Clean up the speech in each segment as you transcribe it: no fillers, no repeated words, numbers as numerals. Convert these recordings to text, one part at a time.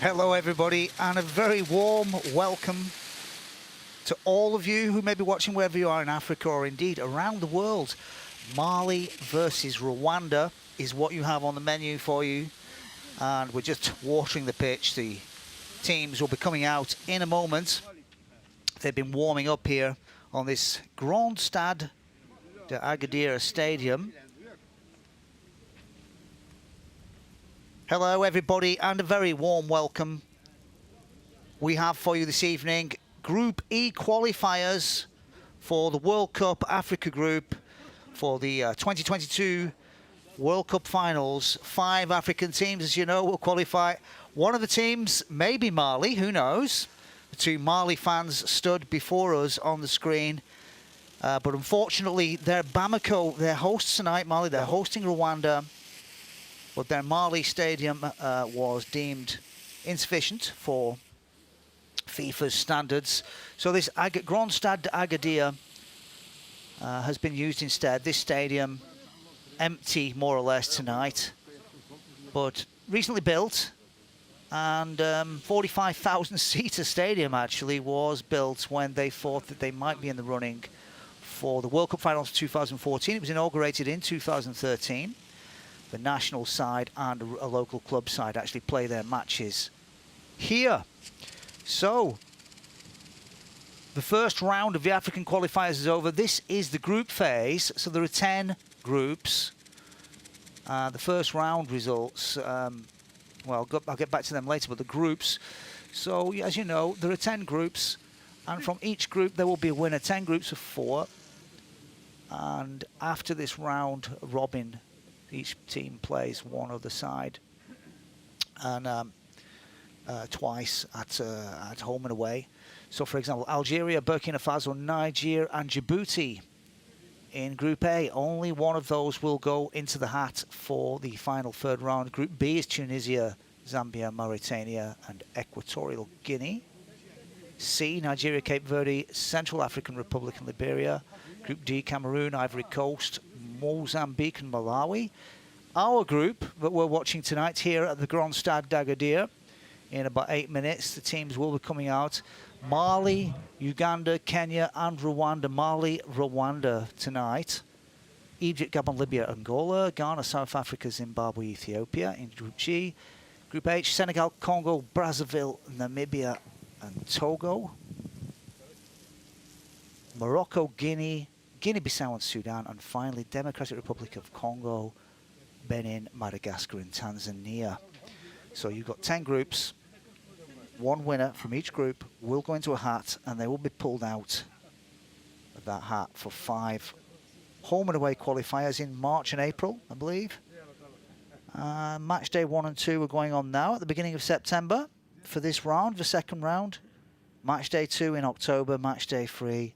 Hello everybody, and a very warm welcome to all of you who may be watching wherever you are in Africa or indeed around the world. Mali versus Rwanda is what you have on the menu for you, and we're just watering the pitch. The teams will be coming out in a moment. They've been warming up here on this Grand Stade de Agadir Stadium. Hello everybody, and a very warm welcome. We have for you this evening Group E qualifiers for the World Cup Africa Group for the 2022 World Cup Finals. 5 African teams, as you know, will qualify. One of the teams may be Mali, who knows? The 2 Mali fans stood before us on the screen. But unfortunately, they're Bamako, they're hosts tonight, Mali, they're hosting Rwanda. But their Mali stadium was deemed insufficient for FIFA's standards. So this Grand Stade d'Agadir has been used instead. This stadium, empty more or less tonight, but recently built, and 45,000-seater stadium actually was built when they thought that they might be in the running for the World Cup Finals of 2014. It was inaugurated in 2013. The national side and a local club side actually play their matches here. So, the first round of the African qualifiers is over. This is the group phase, so there are 10 groups. The first round results, well, I'll get back to them later, but the groups. So, as you know, there are 10 groups, and from each group there will be a winner. 10 groups of 4. And after this round robin, each team plays one other side, and twice at home and away. So, for example, Algeria, Burkina Faso, Niger, and Djibouti in Group A. Only one of those will go into the hat for the final third round. Group B is Tunisia, Zambia, Mauritania, and Equatorial Guinea. C, Nigeria, Cape Verde, Central African Republic, and Liberia. Group D, Cameroon, Ivory Coast, Mozambique and Malawi. Our group that we're watching tonight here at the Grand Stade d'Agadir, in about 8 minutes, the teams will be coming out. Mali, Uganda, Kenya and Rwanda. Mali, Rwanda tonight. Egypt, Gabon, Libya, Angola, Ghana, South Africa, Zimbabwe, Ethiopia in Group G. Group H, Senegal, Congo, Brazzaville, Namibia and Togo. Morocco, Guinea, Guinea-Bissau and Sudan, and finally Democratic Republic of Congo, Benin, Madagascar and Tanzania. So you've got 10 groups. One winner from each group will go into a hat, and they will be pulled out of that hat for 5 home and away qualifiers in March and April, I believe. Match day 1 and 2 are going on now at the beginning of September for this round, the second round. Match day 2 in October, match day 3.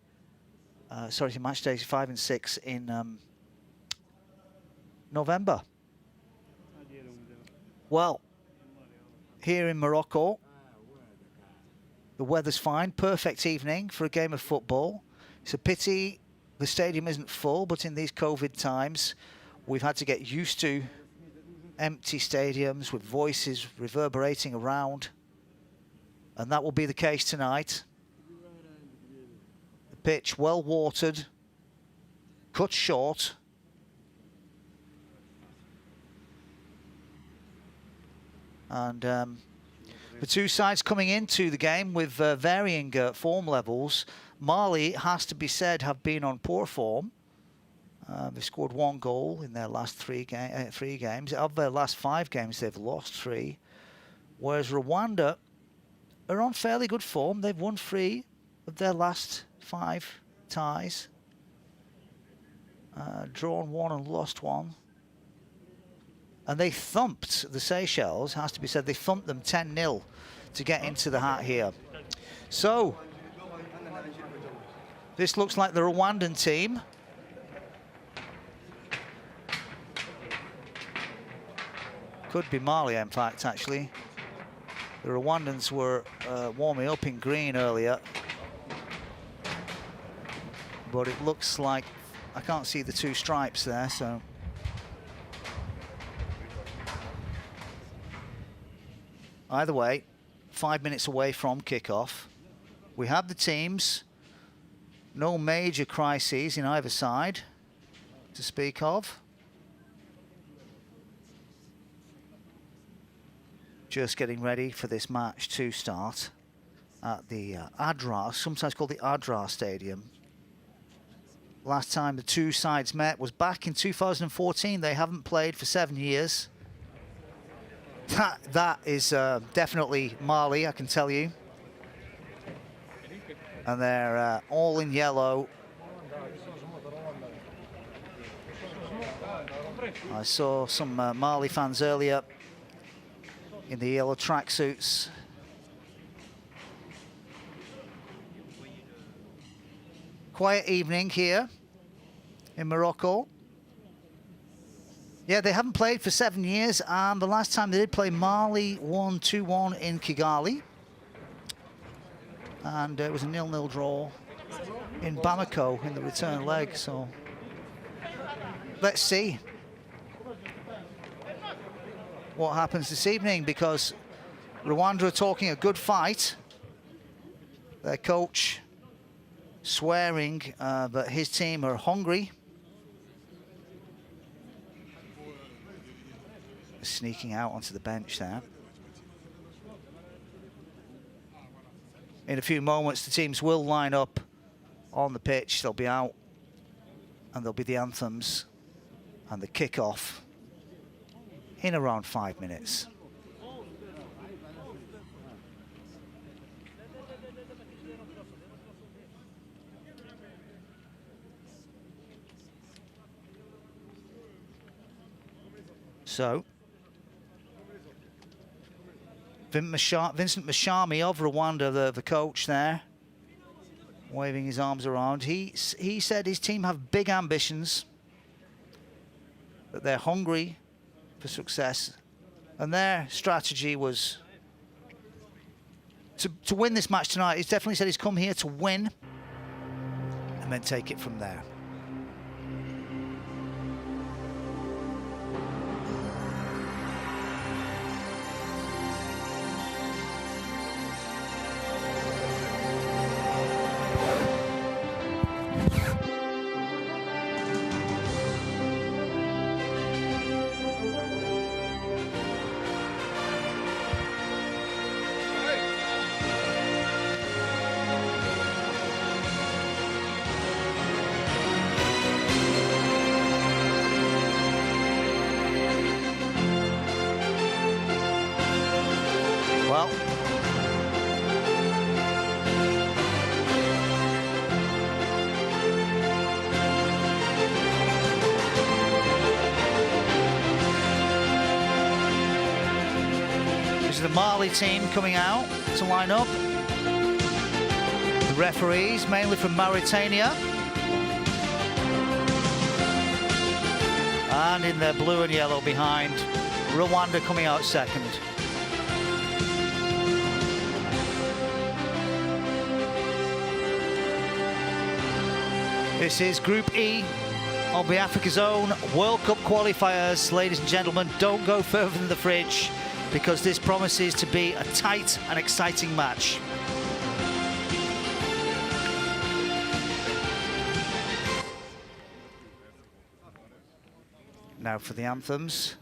Match days 5 and 6 in November. Well, here in Morocco, the weather's fine. Perfect evening for a game of football. It's a pity the stadium isn't full, but in these COVID times, we've had to get used to empty stadiums with voices reverberating around. And that will be the case tonight. Pitch well watered, cut short, and the 2 sides coming into the game with varying form levels. Mali, has to be said, have been on poor form. They've scored 1 goal in their last 3 games. Of their last 5 games, they've lost 3, whereas Rwanda are on fairly good form. They've won 3 of their last 5 ties, drawn 1 and lost 1, and they thumped the Seychelles, has to be said. They thumped them 10-0 to get into the hat here. So this looks like the Rwandan team. Could be Mali, in fact, actually. The Rwandans were warming up in green earlier, but it looks like I can't see the 2 stripes there, so either way, 5 minutes away from kickoff. We have the teams. No major crises in either side to speak of. Just getting ready for this match to start at the Adrar, sometimes called the Adrar Stadium. Last time the two sides met was back in 2014. They haven't played for 7 years. That is definitely Mali, I can tell you. And they're all in yellow. I saw some Mali fans earlier in the yellow tracksuits. Quiet evening here in Morocco. Yeah, they haven't played for 7 years, and the last time they did play, Mali won 2-1 in Kigali. And it was a 0-0 draw in Bamako in the return leg, so let's see what happens this evening, because Rwanda are talking a good fight. Their coach swearing that his team are hungry. Sneaking out onto the bench there. In a few moments, the teams will line up on the pitch. They'll be out, and there'll be the anthems and the kick-off in around 5 minutes. So, Vincent Mashami of Rwanda, the coach there, waving his arms around. He said his team have big ambitions, that they're hungry for success, and their strategy was to win this match tonight. He's definitely said he's come here to win and then take it from there. The Mali team coming out to line up. The referees, mainly from Mauritania. And in their blue and yellow behind, Rwanda coming out second. This is Group E of the Africa Zone World Cup qualifiers. Ladies and gentlemen, don't go further than the fridge, because this promises to be a tight and exciting match. Now for the anthems.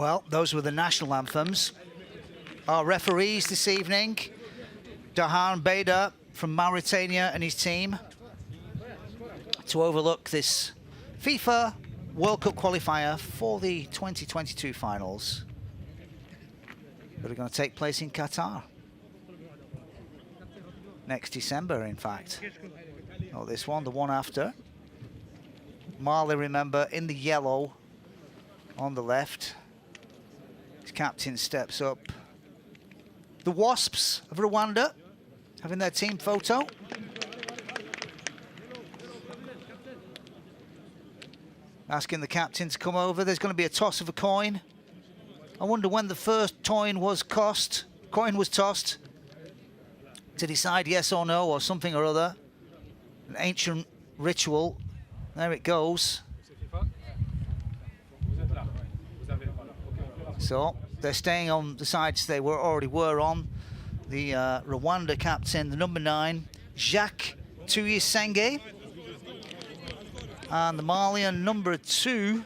Well, those were the national anthems. Our referees this evening, Dahan Beda from Mauritania and his team, to overlook this FIFA World Cup qualifier for the 2022 finals that are going to take place in Qatar next December, in fact. Not this one, the one after. Mali, remember, in the yellow on the left. His captain steps up. The Wasps of Rwanda having their team photo. Asking the captain to come over. There's going to be a toss of a coin. I wonder when the first coin was tossed to decide yes or no or something or other. An ancient ritual. There it goes. So they're staying on the sides they already were on. The Rwanda captain, the number 9, Jacques Tuyisenge. And the Malian number 2,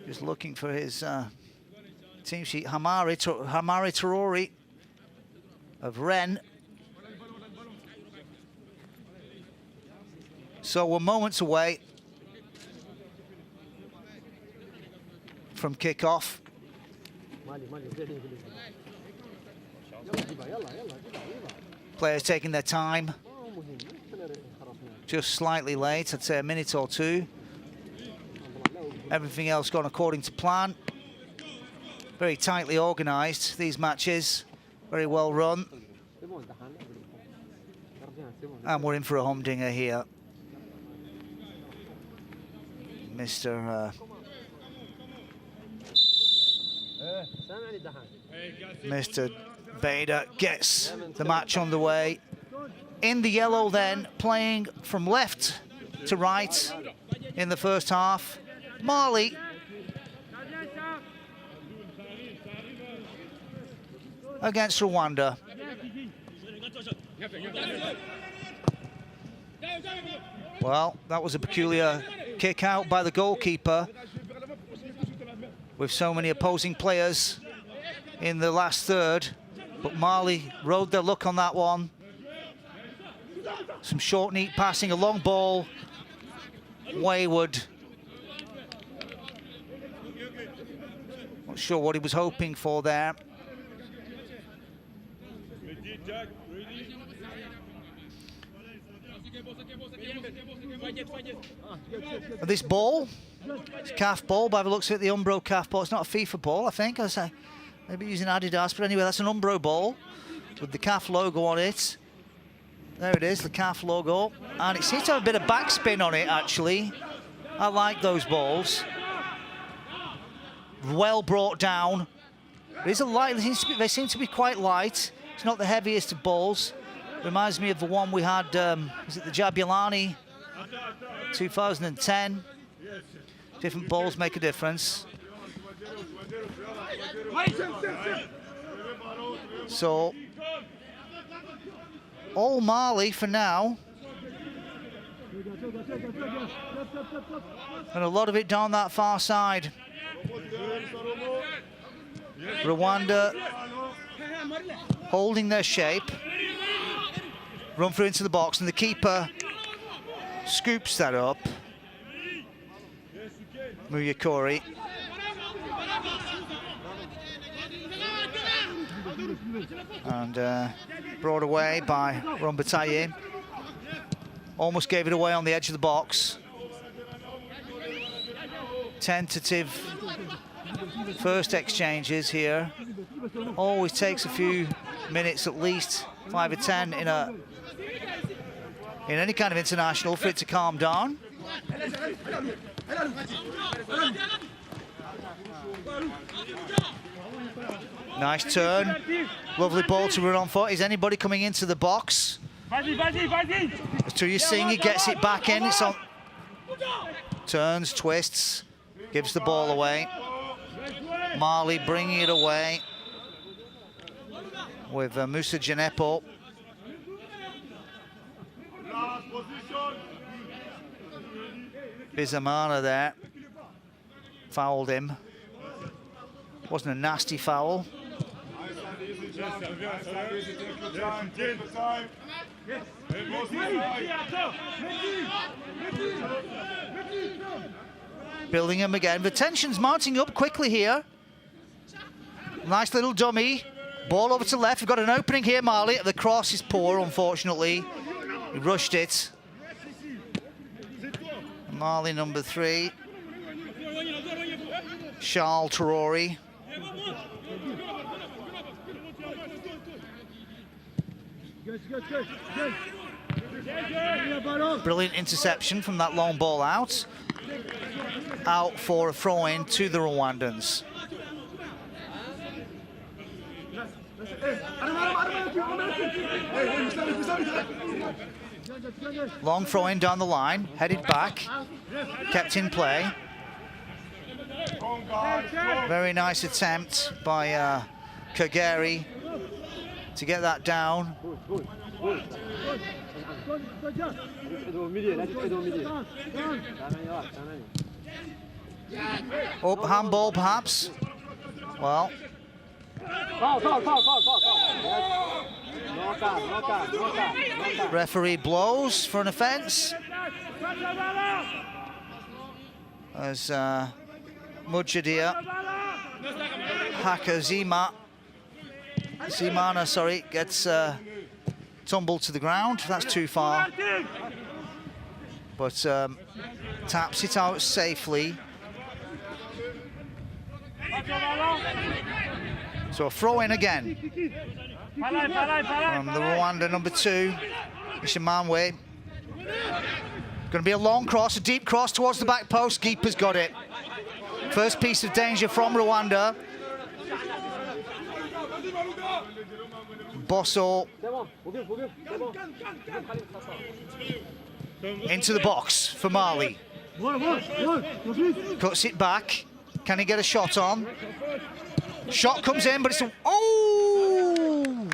just looking for his team sheet, Hamari Traore of Rennes. So we're moments away from kick-off. Players taking their time. Just slightly late, I'd say a minute or two. Everything else gone according to plan. Very tightly organised, these matches. Very well run. And we're in for a humdinger here. Mr. Beda gets the match on the way. In the yellow then, playing from left to right in the first half, Mali. Against Rwanda. Well, that was a peculiar kick out by the goalkeeper, with so many opposing players in the last third, but Mali rode their luck on that one. Some short, neat passing, a long ball, wayward. Not sure what he was hoping for there. This ball, it's calf ball, by the looks of it, the Umbro calf ball. It's not a FIFA ball, I think. I was maybe using Adidas, but anyway, that's an Umbro ball with the calf logo on it. There it is, the calf logo, and it seems to have a bit of backspin on it, actually. I like those balls. Well brought down. It is a light. They seem to be quite light. It's not the heaviest of balls. Reminds me of the one we had, was it the Jabulani 2010? Different balls make a difference. So, all Mali for now. And a lot of it down that far side. Rwanda holding their shape. Run through into the box, and the keeper scoops that up. Muyakori. And brought away by Rombataye. Almost gave it away on the edge of the box. Tentative first exchanges here. Always takes a few minutes, at least 5 or 10 in any kind of international for it to calm down. Nice turn. Lovely ball to run on for. Is anybody coming into the box? Tuyisenge gets it back in. It's on. Turns, twists, gives the ball away. Mali bringing it away with Musa Janepo. Bizamana there. fouled him. Wasn't a nasty foul. Building him again. The tension's mounting up quickly here. Nice little dummy. Ball over to left. We've got an opening here, Mali. The cross is poor, unfortunately. He rushed it. Mali number 3. Charles Traore. Brilliant interception from that long ball out. Out for a throw-in to the Rwandans. Long throw-in down the line, headed back, kept in play. Very nice attempt by Kagere to get that down. Up handball, perhaps. Well. Referee blows for an offence. As Mujadir Zimana, sorry, gets tumbled to the ground. That's too far. But taps it out safely. So a throw in again from the Rwanda number 2, Ishimanwe. Going to be a long cross, a deep cross towards the back post. Keeper's got it. First piece of danger from Rwanda. Bosso into the box for Mali. Cuts it back. Can he get a shot on? Shot comes in, but it's a... Oh!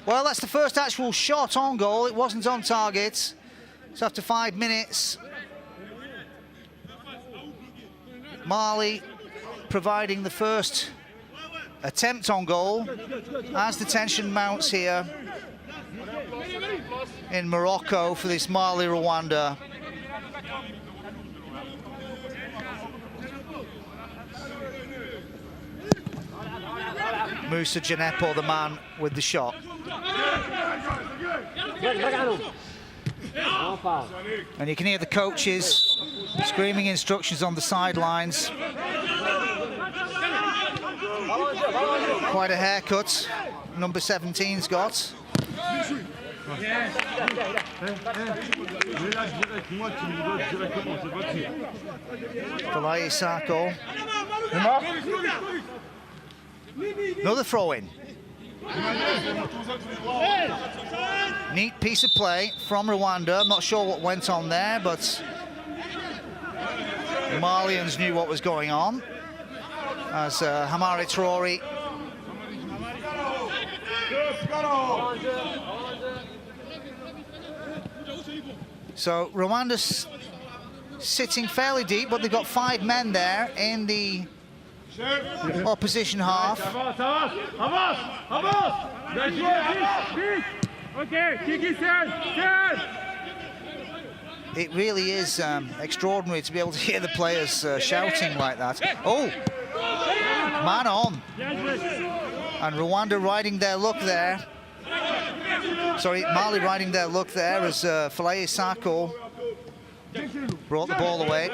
Well, that's the first actual shot on goal. It wasn't on target. So after 5 minutes, Mali providing the first attempt on goal as the tension mounts here in Morocco for this Mali-Rwanda. Musa Janepo, the man with the shot. And you can hear the coaches screaming instructions on the sidelines. Quite a haircut number 17's got. Falaye Sako. Another throw-in. Neat piece of play from Rwanda. I'm not sure what went on there, but the Malians knew what was going on. As Hamari Traore so Rwanda's sitting fairly deep, but they've got 5 men there in the opposition half. It really is extraordinary to be able to hear the players shouting like that. Oh, man on. And Rwanda riding their luck there. Sorry, Mali riding their luck there as Falaye Sako brought the ball away.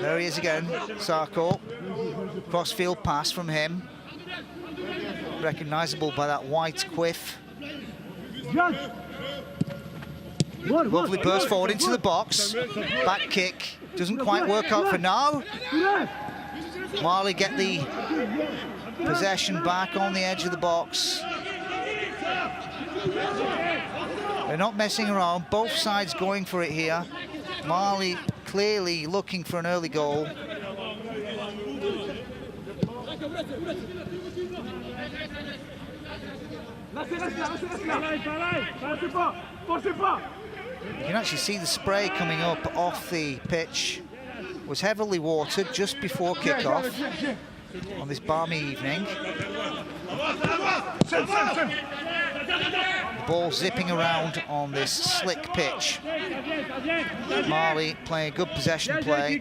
There he is again, Sako. Cross-field pass from him. Recognisable by that white quiff. Lovely burst forward into the box. Back kick. Doesn't quite work out for now. Mali get the possession back on the edge of the box. They're not messing around. Both sides going for it here. Mali clearly looking for an early goal. You can actually see the spray coming up off the pitch was heavily watered just before kickoff on this balmy evening. The ball zipping around on this slick pitch. Mali playing good possession play,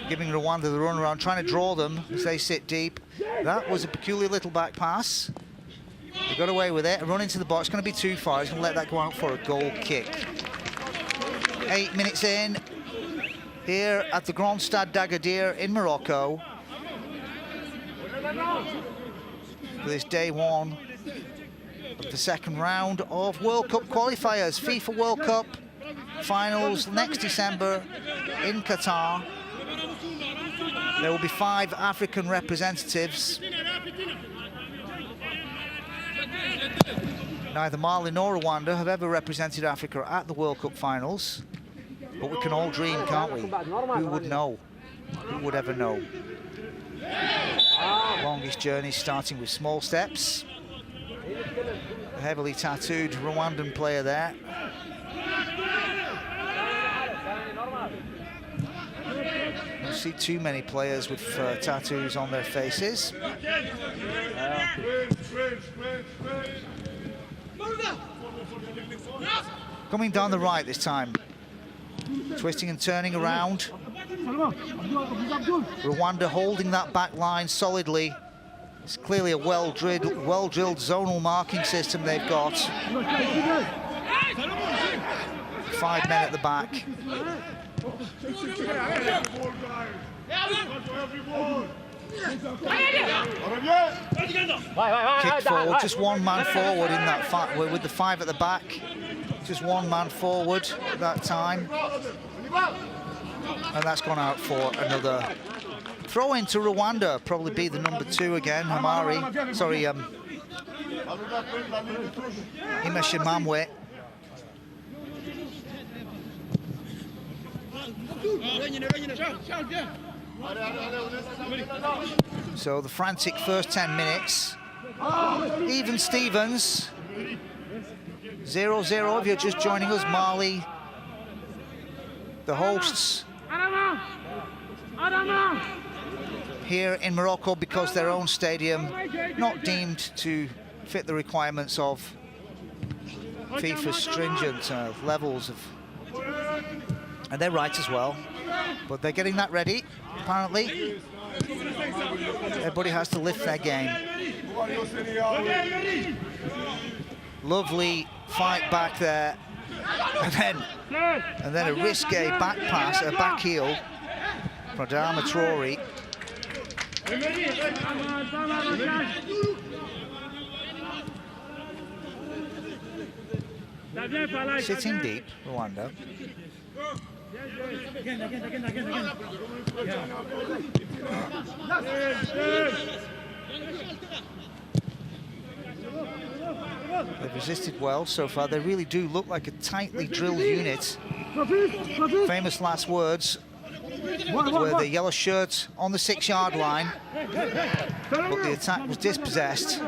giving Rwanda the run around, trying to draw them as they sit deep. That was a peculiar little back pass. They got away with it. A run into the box, going to be too far. He's going to let that go out for a goal kick. 8 minutes in, here at the Grand Stade d'Agadir in Morocco, for this day one of the second round of World Cup qualifiers. FIFA World Cup finals next December in Qatar. There will be 5 African representatives. Neither Mali nor Rwanda have ever represented Africa at the World Cup finals. But we can all dream, can't we? Who would know? Who would ever know? Longest journey starting with small steps. A heavily tattooed Rwandan player there. Don't see too many players with tattoos on their faces. Coming down the right this time. Twisting and turning around. Rwanda holding that back line solidly. It's clearly a well-drilled zonal marking system they've got. 5 men at the back. Kick forward, just one man forward in that fight with the 5 at the back. Just one man forward at that time. And that's gone out for another throw into Rwanda. Probably be the number 2 again, Hamari. Sorry, Imeshimamwe. So the frantic first 10 minutes. Even Stevens. 0-0 if you're just joining us. Mali, the hosts, here in Morocco because their own stadium not deemed to fit the requirements of FIFA's stringent levels of, and they're right as well, but they're getting that ready apparently. Everybody has to lift their game. Lovely fight back there, and then a risque back pass, a back heel from Adama Traore. Sitting deep, Rwanda. They've resisted well so far. They really do look like a tightly drilled unit. Famous last words were the yellow shirts on the 6-yard line, but the attack was dispossessed.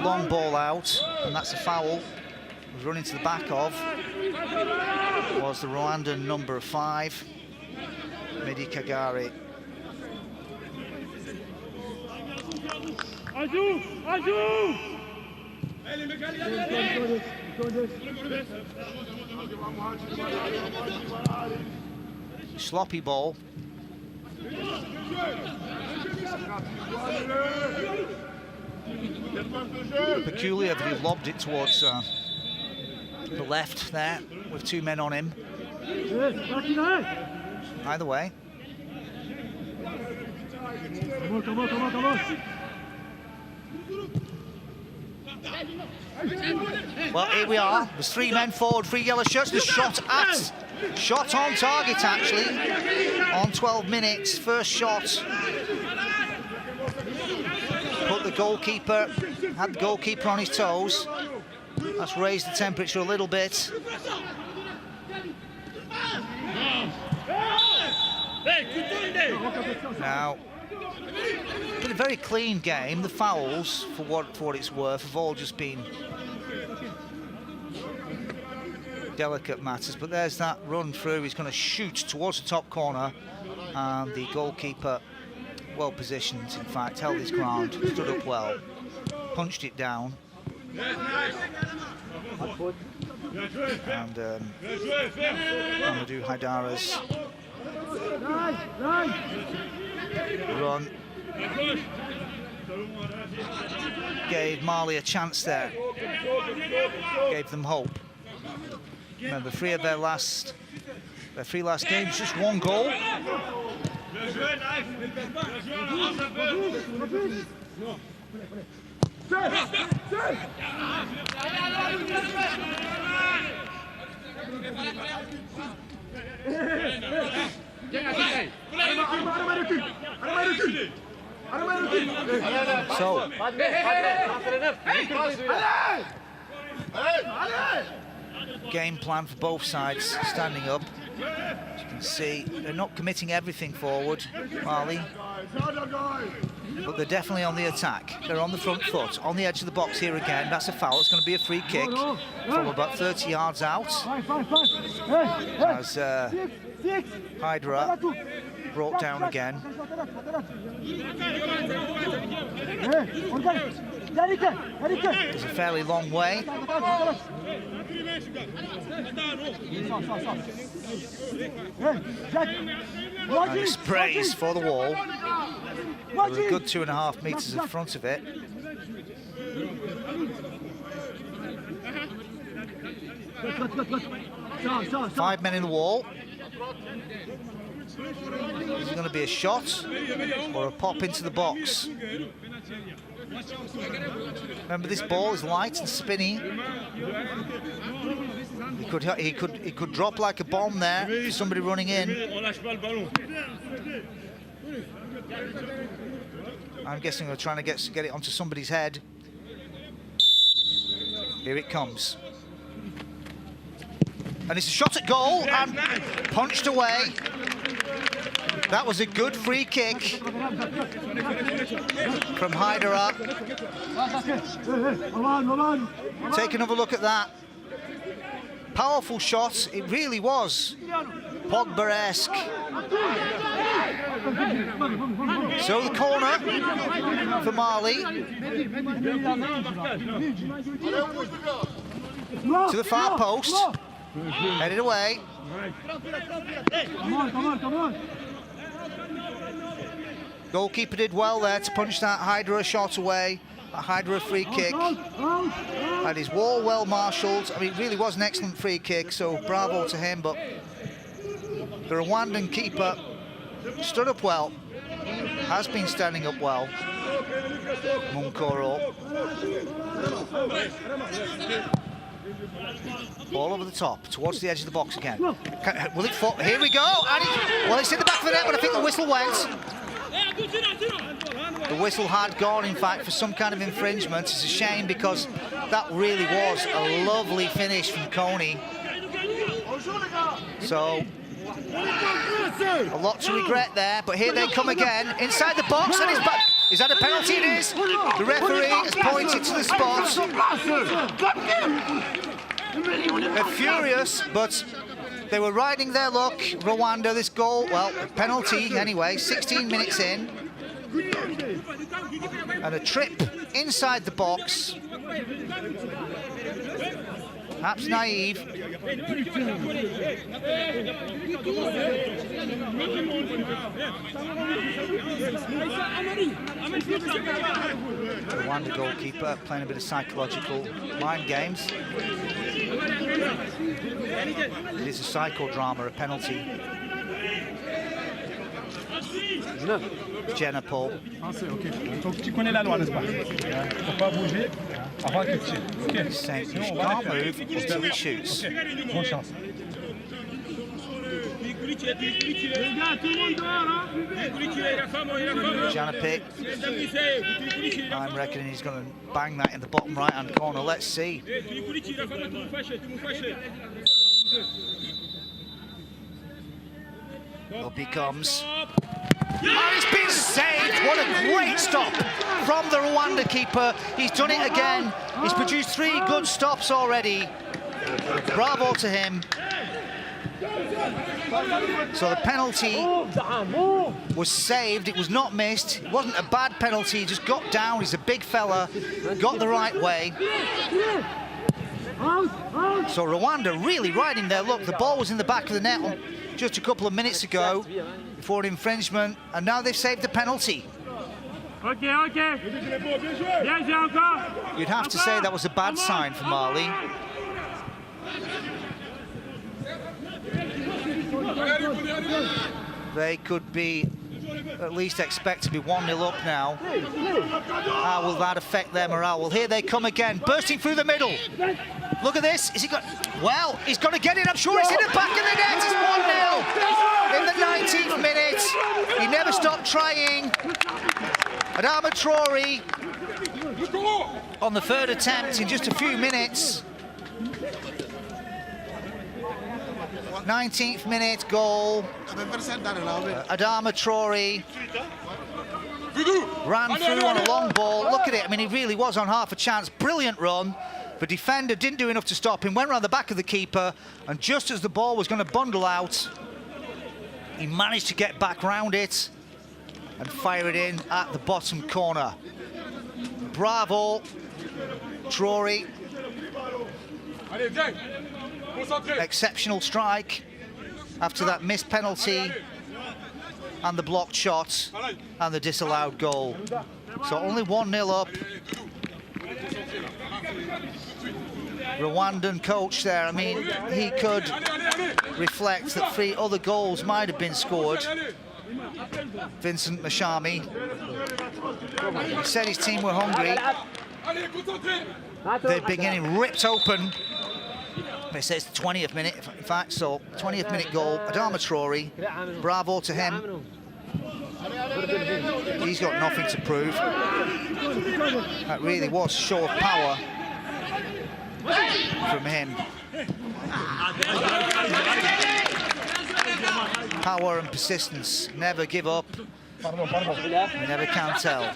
Long ball out, and that's a foul. Was running to the back of was the Rwandan number 5, Midi Kagari. Sloppy ball. Peculiar that he lobbed it towards the left there with 2 men on him. Either way. Come on. Well, here we are. There's 3 men forward, 3 yellow shirts. The shot on target, actually, on 12 minutes. First shot. Put the goalkeeper, had the goalkeeper on his toes. That's raised the temperature a little bit. Now, been a very clean game. The fouls, for what it's worth, have all just been delicate matters, but there's that run through. He's going to shoot towards the top corner, and the goalkeeper, well positioned, in fact, held his ground, stood up well, punched it down. And Amadou Haidara's run gave Mali a chance there, gave them hope. Remember, three last games, just one goal. So, game plan for both sides, standing up. As you can see, they're not committing everything forward, Mali, but they're definitely on the attack. They're on the front foot, on the edge of the box here again. That's a foul. It's going to be a free kick from about 30 yards out. As Haidara brought down again. It's a fairly long way. And he sprays for the wall. We're a good 2.5 meters in front of it. Five men in the wall. Is it going to be a shot or a pop into the box? Remember, this ball is light and spinny. He could drop like a bomb there for somebody running in. I'm guessing they're trying to get it onto somebody's head. Here it comes. And it's a shot at goal and punched away. That was a good free kick from Haidara. Take another look at that. Powerful shot, it really was. Pogba-esque. So the corner for Mali. To the far post. Headed away. Come on. Goalkeeper did well there to punch that Haidara shot away. A Haidara free kick. And his wall well marshalled. I mean, it really was an excellent free kick, so bravo to him. But the Rwandan keeper stood up well. Has been standing up well. Munkoro. Ball over the top, towards the edge of the box again. Will it fall? Here we go. And well, it's in the back of the net, but I think the whistle went. The whistle had gone, in fact, for some kind of infringement. It's a shame because that really was a lovely finish from Coney. So, a lot to regret there, but here they come again. Inside the box, and it's back. Is that a penalty? It is. The referee has pointed to the spot. They're furious, but they were riding their luck. Rwanda, this goal, well, a penalty anyway, 16 minutes in. And a trip inside the box. Perhaps naive. Rwanda goalkeeper playing a bit of psychological mind games. It is a psychodrama, a penalty. Jenna Paul. He's saying you can't move until he shoots. Janapik, I'm reckoning he's going to bang that in the bottom right-hand corner. Let's see. Up he comes. And it's been saved. What a great stop from the Rwanda keeper. He's done it again. He's produced 3 good stops already. Bravo to him. So the penalty was saved, it was not missed. It wasn't a bad penalty, he just got down, he's a big fella, got the right way. So Rwanda really riding there. Look, the ball was in the back of the net just a couple of minutes ago before an infringement, and now they've saved the penalty. You'd have to say that was a bad sign for Mali. They could be at least expect to be 1-0 up now. How will that affect their morale? Well, here they come again, bursting through the middle. Look at this. Is he got? Well, he's got to get it. I'm sure it's in the back of the net. It's 1-0 in the 19th minute. He never stopped trying. Adama Traore on the third attempt in just a few minutes. 19th minute goal. Adama Traore ran through on a long ball. Look at it. I mean, he really was on half a chance. Brilliant run. The defender didn't do enough to stop him. Went around the back of the keeper, and just as the ball was going to bundle out, he managed to get back round it and fire it in at the bottom corner. Bravo, Traore. Exceptional strike after that missed penalty and the blocked shot and the disallowed goal. So only 1-0 up. Rwandan coach there, I mean, he could reflect that 3 other goals might have been scored. Vincent Mashami. He said his team were hungry. They've been getting ripped open. They say it's the 20th minute, in fact, so 20th minute goal. Adama Traore, bravo to him. He's got nothing to prove. That really was a show of power from him. Power and persistence, never give up. You never can tell.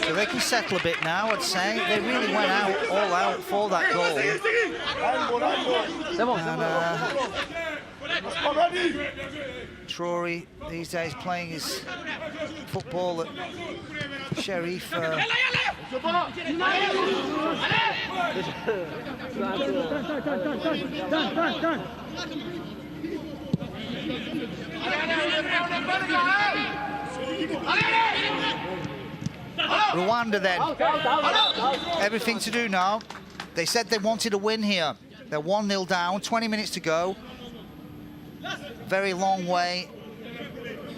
So they can settle a bit now, I'd say. They really went out, all out for that goal. And, Traore these days playing his football at Sheriff. Rwanda then. Everything to do now. They said they wanted a win here. They're 1-0 down, 20 minutes to go. Very long way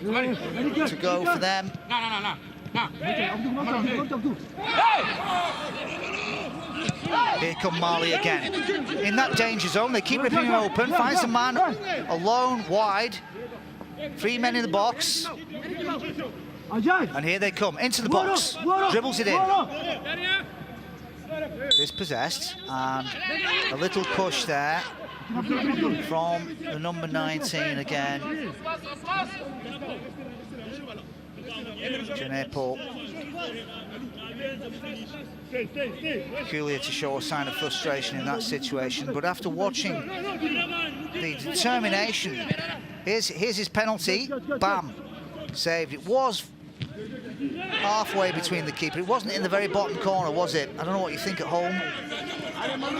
to go for them. Here come Mali again. In that danger zone, they keep ripping him open. Finds the man alone, wide. 3 men in the box. And here they come, into the box. Dribbles it in. Dispossessed, and a little push there from the number 19 again. Genepo. Peculiar to show a sign of frustration in that situation, but after watching the determination, here's his penalty, bam, saved. It was halfway between the keeper. It wasn't in the very bottom corner, was it? I don't know what you think at home,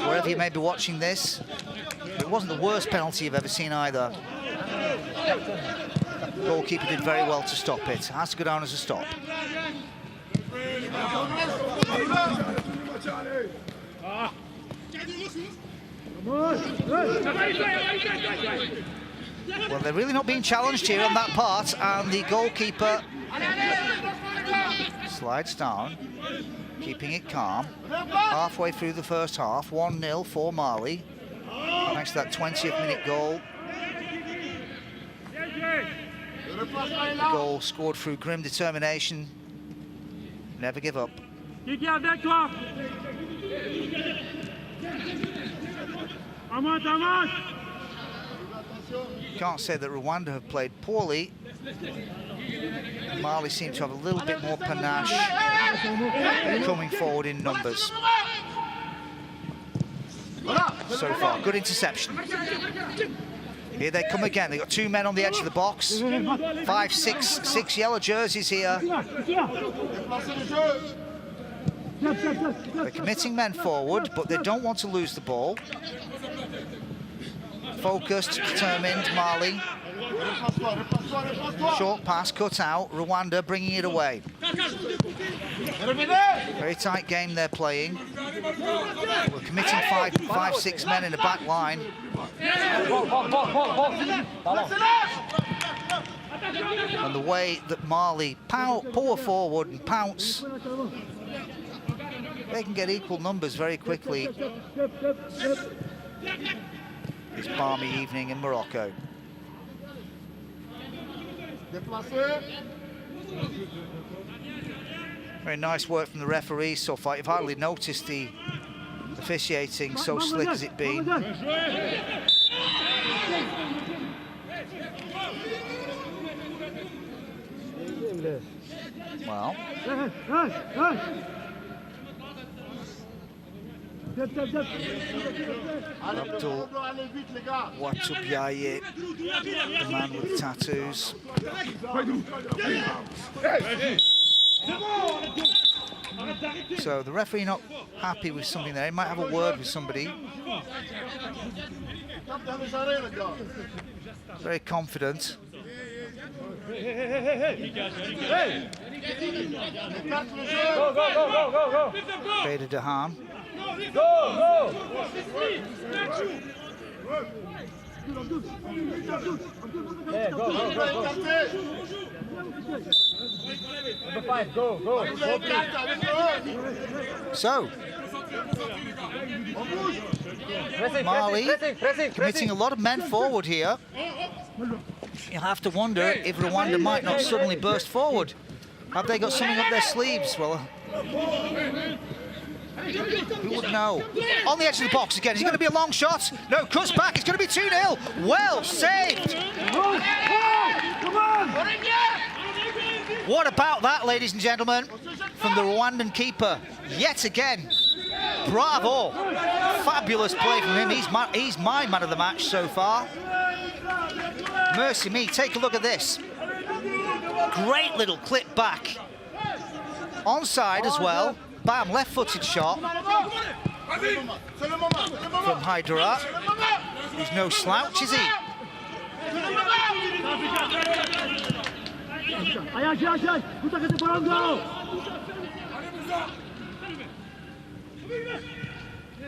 wherever you may be watching this. But it wasn't the worst penalty you've ever seen either. The goalkeeper did very well to stop it. Has to go down as a stop. Well, they're really not being challenged here on that part, and the goalkeeper slides down, keeping it calm. Halfway through the first half, 1-0 for Mali, thanks to that 20th minute goal. The goal scored through grim determination Never give up. Can't say that Rwanda have played poorly. Mali seem to have a little bit more panache coming forward in numbers. So far, good interception. Here they come again. They've got two men on the edge of the box. 5, 6 yellow jerseys here. They're committing men forward, but they don't want to lose the ball. Focused, determined, Mali. Short pass, cut out. Rwanda bringing it away. Very tight game they're playing. We're committing 5, 6 men in the back line. And the way that Mali pour forward and pounce, they can get equal numbers very quickly. This balmy evening in Morocco. Very nice work from the referees so far. You've hardly noticed the officiating, so slick has it been. Well, Abdul Watubiaye, the man with the tattoos. So the referee not happy with something there. He might have a word with somebody. Very confident. Beda Dahan. So, Mali committing a lot of men forward here. You have to wonder if Rwanda might not suddenly burst forward. Have they got something up their sleeves? Well, who would know? On the edge of the box again. Is it going to be a long shot? No, cuts back. It's going to be 2-0. Well saved. What about that, ladies and gentlemen, from the Rwandan keeper? Yet again. Bravo. Fabulous play from him. He's my man of the match so far. Mercy me, take a look at this. Great little clip back. Onside as well. Bam, left-footed shot from Haidara. He's no slouch, is he?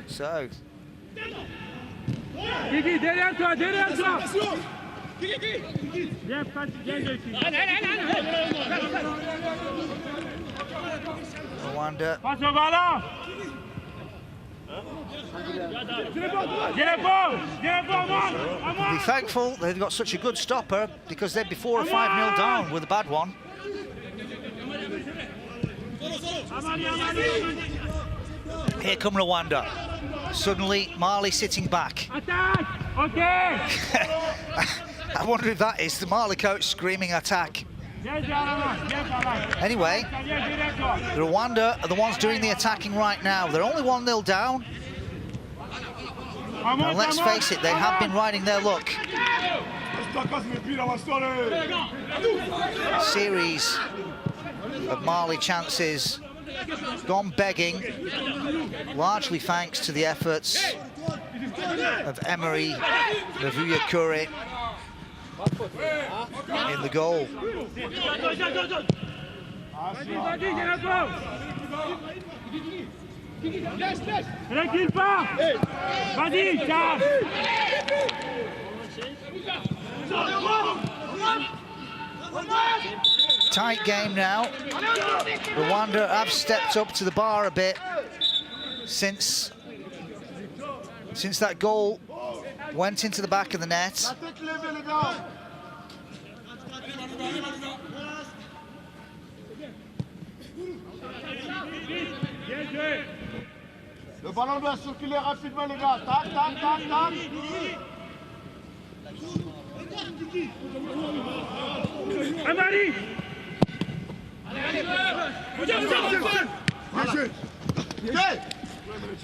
So. Rwanda. Be thankful they've got such a good stopper because they'd be 4 or 5-0 down with a bad one. Here come Rwanda. Suddenly, Mali sitting back. I wonder if that is the Mali coach screaming attack. Anyway, Rwanda are the ones doing the attacking right now. They're only 1-0 down. And let's face it, they have been riding their luck. Series of Mali chances gone begging, largely thanks to the efforts of Emery, Navuya Kure in the goal. Tight game now. Rwanda have stepped up to the bar a bit since that goal went into the back of the net. Le ballon doit circuler rapidement, les gars. Tac, tac, tac, tac. Amari!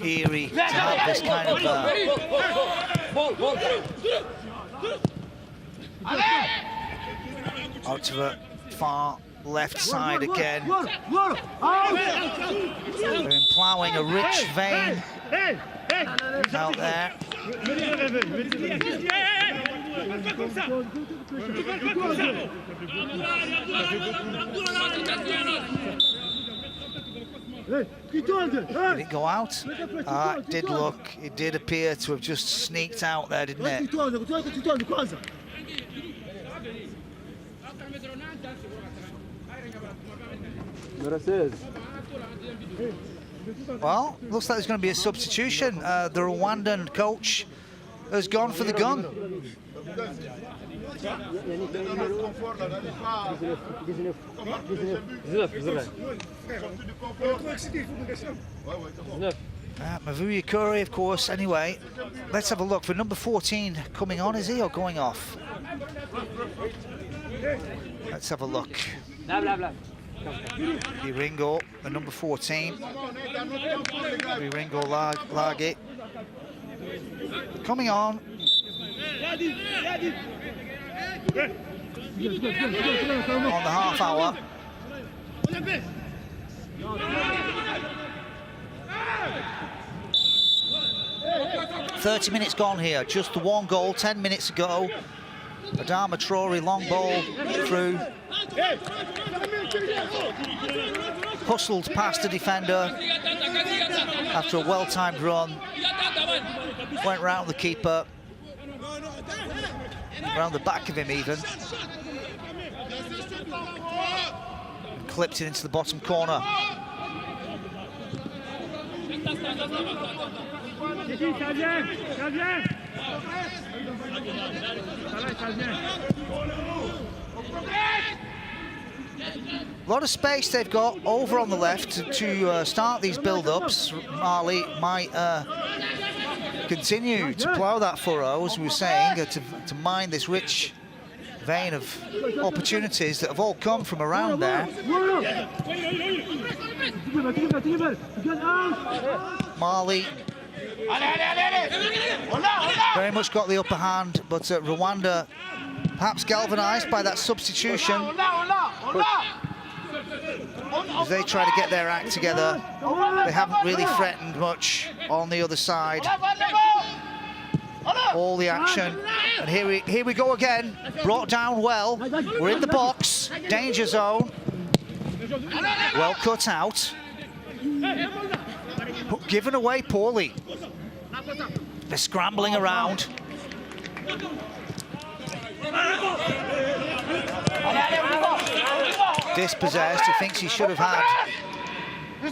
Eerie to have this kind of out to the far left side again. They're ploughing a rich vein out there. Did it go out? It did look, it did appear to have just sneaked out there, didn't it? Well, looks like there's going to be a substitution. The Rwandan coach has gone for the gun. Mavuya Kure, of course, anyway. Let's have a look for number 14 coming on. Is he or going off? Let's have a look. Iringo, the number 14. Iringo Lagi. Coming on. On the half hour. 30 minutes gone here, just the one goal 10 minutes ago. Adama Traore, long ball through. Hustled past the defender after a well-timed run. Went round the keeper. Round the back of him even. And clipped it into the bottom corner. A lot of space they've got over on the left to start these build-ups. Mali might continue to plough that furrow, as we were saying, to mine this rich vein of opportunities that have all come from around there. Mali very much got the upper hand, but Rwanda perhaps galvanised by that substitution as they try to get their act together. They haven't really threatened much on the other side. All the action, and here we go again. Brought down well. We're in the box, danger zone. Well cut out, but given away poorly. They're scrambling around. Dispossessed, he thinks he should have had a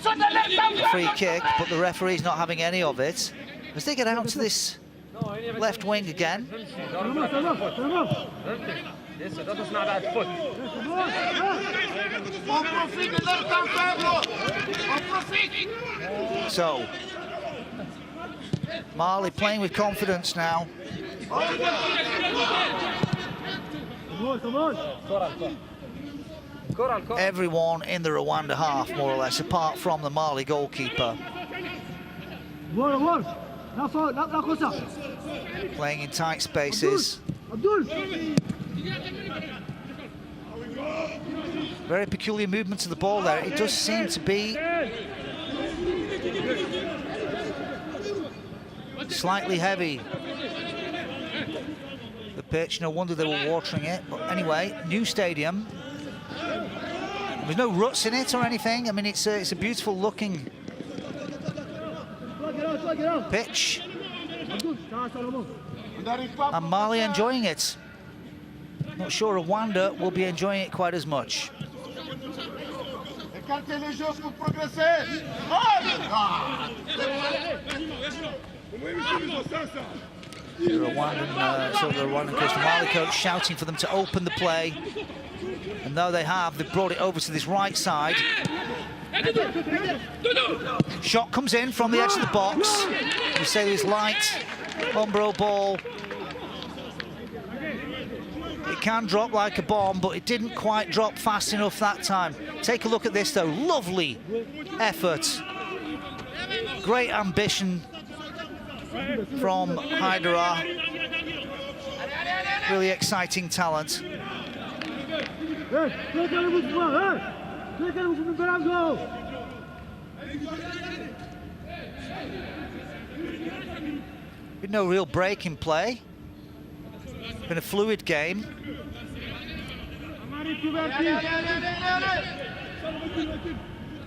free kick, but the referee's not having any of it. As they get out to this left wing again. So, Mali playing with confidence now. Everyone in the Rwanda half, more or less, apart from the Mali goalkeeper. Playing in tight spaces. Very peculiar movement of the ball there. It does seem to be slightly heavy, the pitch. No wonder they were watering it. But anyway, new stadium. There's no ruts in it or anything. I mean, it's a beautiful looking pitch. And Mali enjoying it. Not sure Rwanda will be enjoying it quite as much. The Rwandan coach, the Mali coach, shouting for them to open the play. And though they have, they've brought it over to this right side. Shot comes in from the edge of the box. We say this light Umbro ball. It can drop like a bomb, but it didn't quite drop fast enough that time. Take a look at this though, lovely effort. Great ambition from Haidara. Really exciting talent. Been no real break in play. Been a fluid game.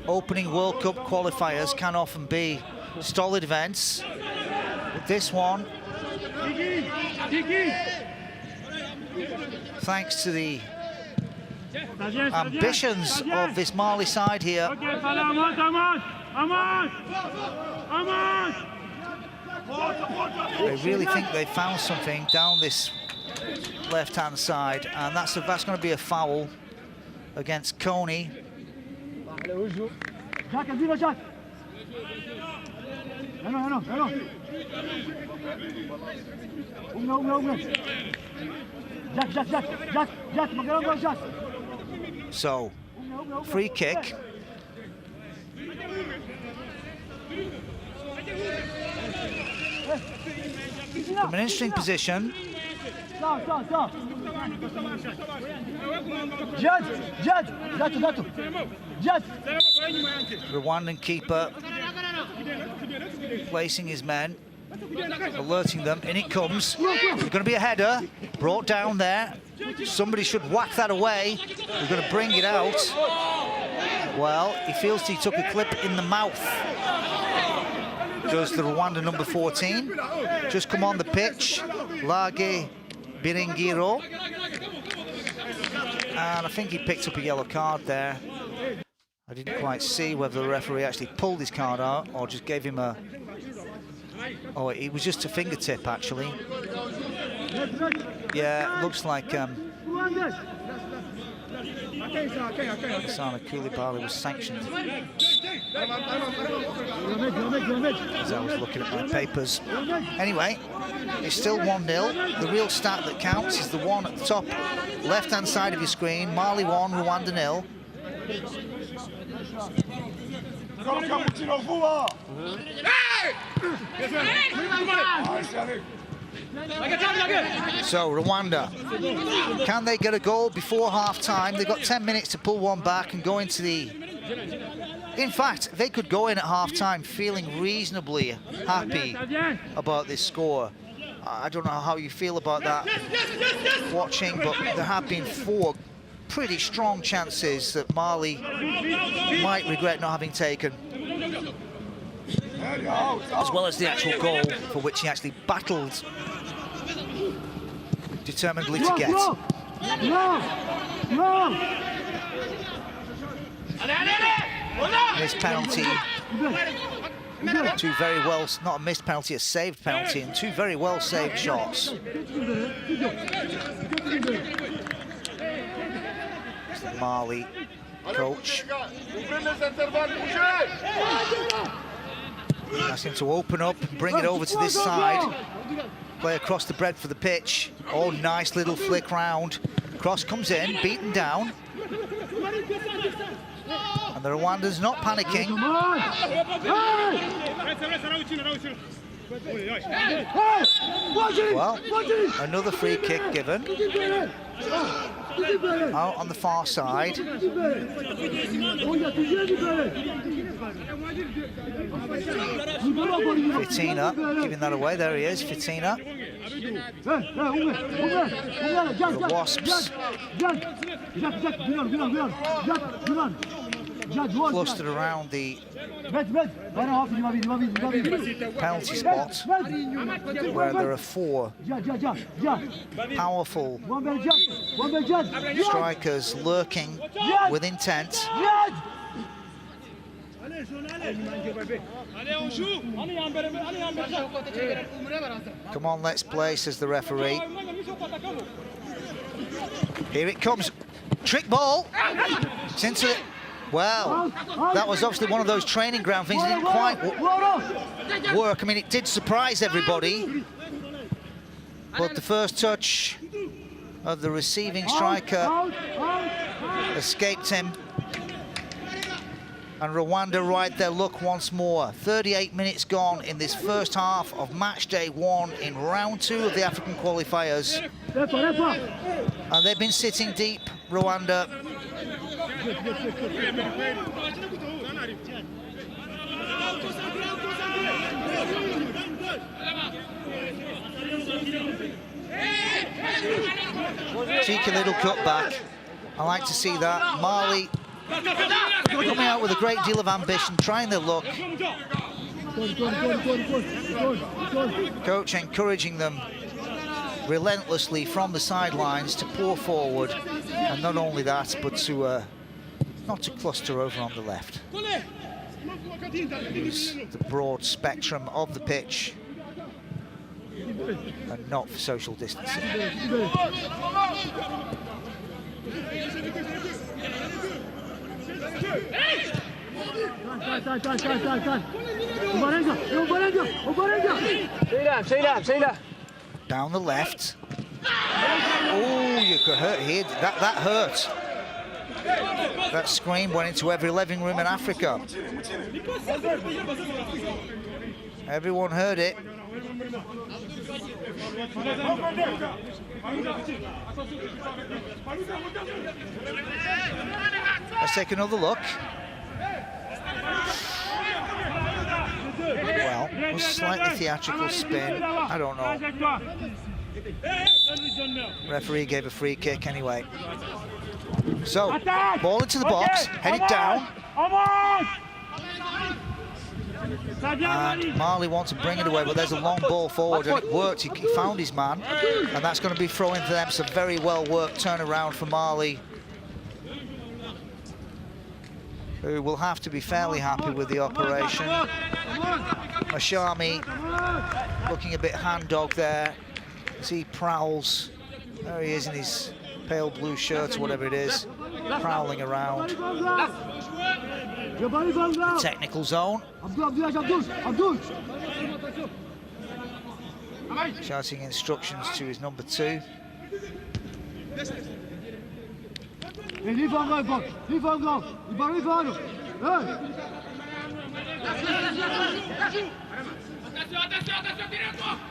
Opening World Cup qualifiers can often be stolid events, but this one, thanks to the ambitions of this Mali side here, they really think they found something down this left-hand side, and that's going to be a foul against Coney. So, free kick. From an interesting position. Rwandan keeper placing his men, alerting them. In it comes. There's going to be a header brought down there. Somebody should whack that away. We're going to bring it out. Well, he feels he took a clip in the mouth. Does the Rwanda number 14. Just come on the pitch. Lage Biringiro. And I think he picked up a yellow card there. I didn't quite see whether the referee actually pulled his card out or just gave him a... Oh, it was just a fingertip, actually. Yeah, it looks like Sana Koulibaly was sanctioned. As I was looking at my papers. Anyway, it's still 1-0. The real stat that counts is the one at the top left-hand side of your screen. Mali 1, Rwanda 0. So Rwanda, can they get a goal before half-time? They've got 10 minutes to pull one back and go into the... In fact, they could go in at half-time feeling reasonably happy about this score. I don't know how you feel about that watching, but there have been 4 pretty strong chances that Mali might regret not having taken, as well as the actual goal for which he actually battled determinedly to get. Missed penalty. 2 very well, not a missed penalty, a saved penalty, and 2 very well saved shots. It's the Mali coach. Ask him to open up and bring it over to this side. Play across the breadth of the pitch. Oh, nice little flick round. Cross comes in, beaten down. And the Rwandans not panicking. Well, another free kick given. Out on the far side. Fitina giving that away. There he is, Fitina. The Wasps clustered around the penalty spot, where there are 4 powerful strikers lurking with intent. Come on, let's play, says the referee. Here it comes. Trick ball. It's into Well, that was obviously one of those training ground things that didn't quite work. I mean, it did surprise everybody, but the first touch of the receiving striker escaped him. And Rwanda ride their luck once more. 38 minutes gone in this first half of match day 1 in round 2 of the African qualifiers. And they've been sitting deep, Rwanda. Cheeky little cutback. I like to see that. Mali coming out with a great deal of ambition, trying their luck. Coach encouraging them relentlessly from the sidelines to pour forward, and not only that, but to not to cluster over on the left. Use the broad spectrum of the pitch and not for social distancing. Down the left. Oh, you could hurt here. That hurt. That scream went into every living room in Africa. Everyone heard it. Let's take another look. Well, it was a slightly theatrical spin. I don't know. Referee gave a free kick anyway. So, ball into the box, headed down. And Mali wants to bring it away, but there's a long ball forward, and it worked. He found his man, and that's going to be thrown for them. So very well worked turnaround for Mali, who will have to be fairly happy with the operation. Mashami looking a bit hand-dog there as he prowls. There he is in his pale blue shirt or whatever it is, prowling around the technical zone. Shouting instructions to his number 2.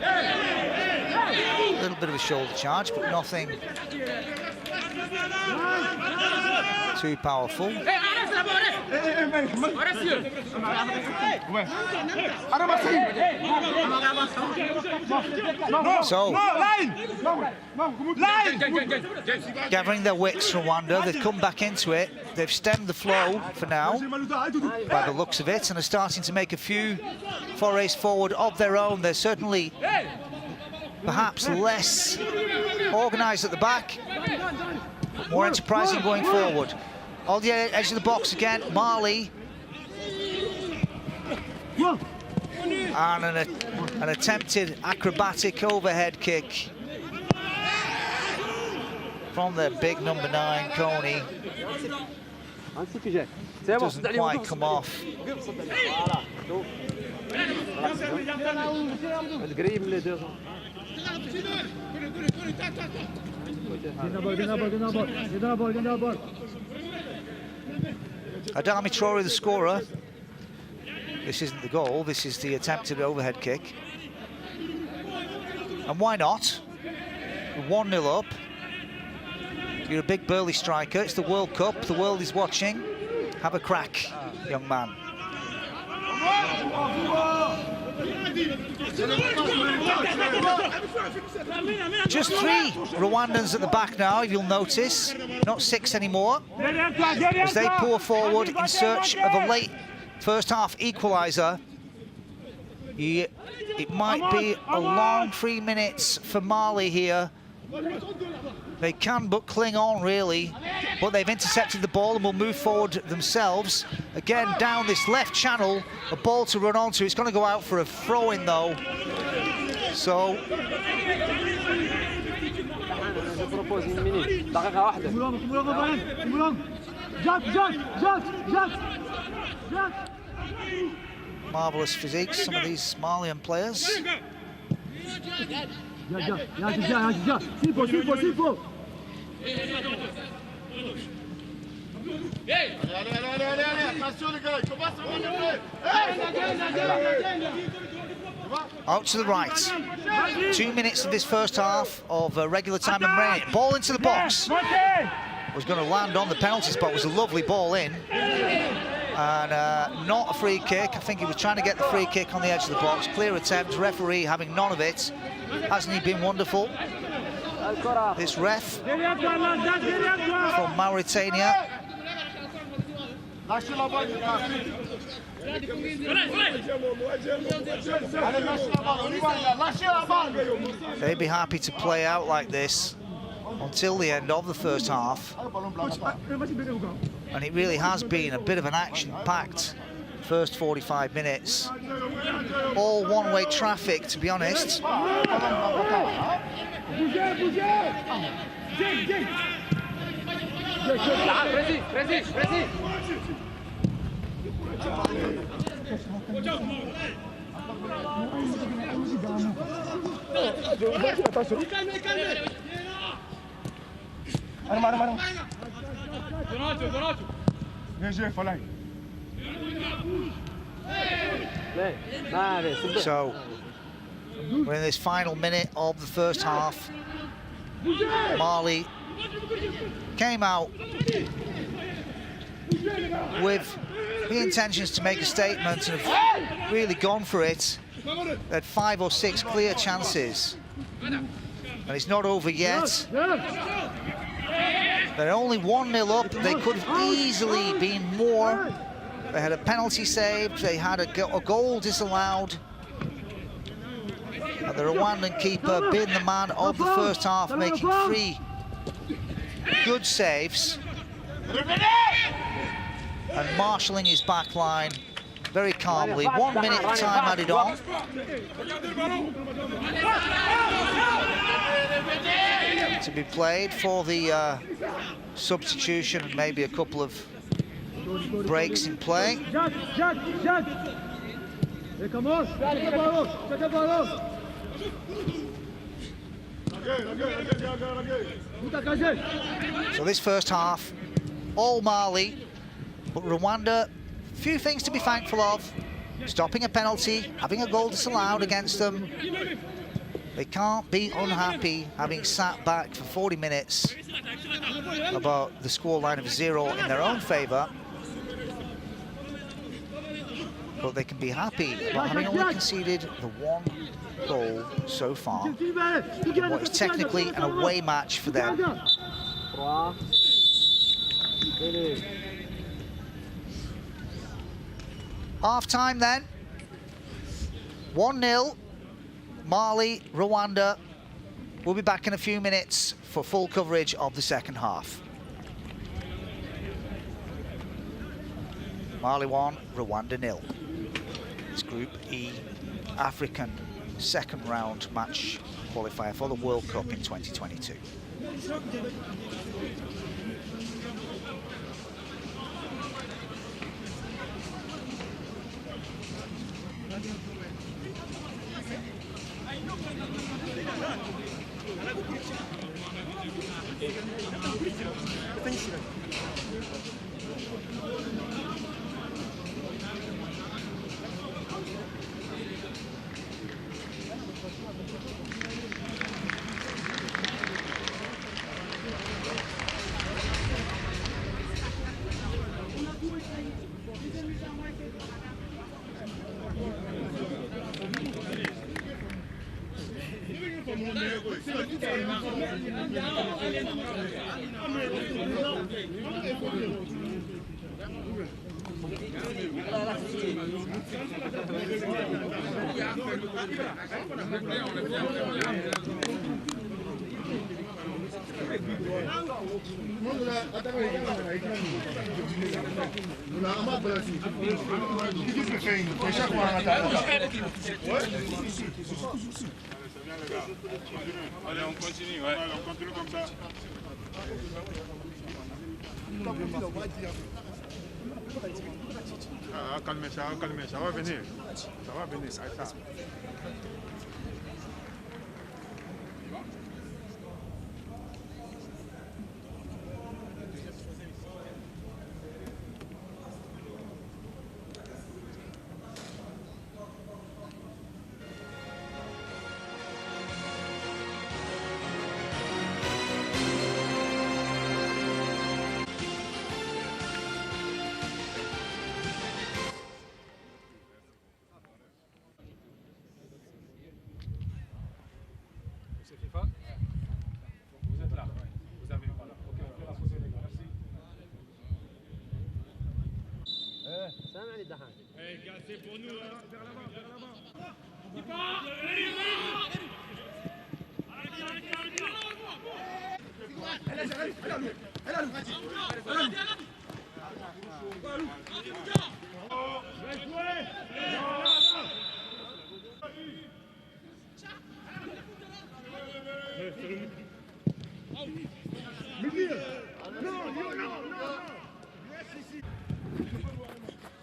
A little bit of a shoulder charge, but nothing too powerful. So, gathering their wits, Rwanda, they've come back into it. They've stemmed the flow for now, by the looks of it, and are starting to make a few forays forward of their own. They're certainly perhaps less organised at the back, but more enterprising going forward. On the edge of the box again, Mali. And an attempted acrobatic overhead kick from their big number 9, Coney. Doesn't quite come off. Adami Traore, the scorer. This isn't the goal, this is the attempted overhead kick. And why not? 1-0 up. You're a big burly striker, it's the World Cup, the world is watching. Have a crack, young man. Just 3 Rwandans at the back now, if you'll notice. Not 6 anymore. As they pour forward in search of a late first half equaliser. It might be a long 3 minutes for Mali here. They can but cling on, really, but they've intercepted the ball and will move forward themselves. Again, down this left channel, a ball to run onto. It's going to go out for a throw-in, though. So... Marvellous physiques, some of these Malian players. Out to the right. 2 minutes of this first half of regular time and rain. Ball into the box. Was going to land on the penalty spot. Was a lovely ball in. And not a free kick. I think he was trying to get the free kick on the edge of the box. Clear attempt. Referee having none of it. Hasn't he been wonderful? This ref from Mauritania. They'd be happy to play out like this until the end of the first half. And it really has been a bit of an action-packed first 45 minutes. All one-way traffic, to be honest. So, we're in this final minute of the first half. Mali came out with the intentions to make a statement and have really gone for it. They had 5 or 6 clear chances. And it's not over yet. They're only 1-0 up. They could have easily been more. They had a penalty saved. They had a goal disallowed. And the Rwandan keeper being the man of the first half, making 3 good saves. And marshalling his back line very calmly. 1 minute of time added on. To be played for the substitution and maybe a couple of breaks in play. So this first half, all Mali, but Rwanda, few things to be thankful of. Stopping a penalty, having a goal disallowed against them. They can't be unhappy having sat back for 40 minutes about the scoreline of 0 in their own favour. But they can be happy about having only conceded the 1 goal so far in what is technically an away match for them. Half-time then. 1-0. Mali, Rwanda. We'll be back in a few minutes for full coverage of the second half. Mali 1, Rwanda 0. It's Group E, African second round match qualifier for the World Cup in 2022. Allez, on continue, ouais. On continue comme ça. Calmez, ça va venir. Ça va venir, ça va. C'est FIFA. Vous êtes là. Vous avez voilà. Ok, on fait la pause les gars. Merci. Eh gars, c'est pour nous là. Vers l'avant, vers l'avant.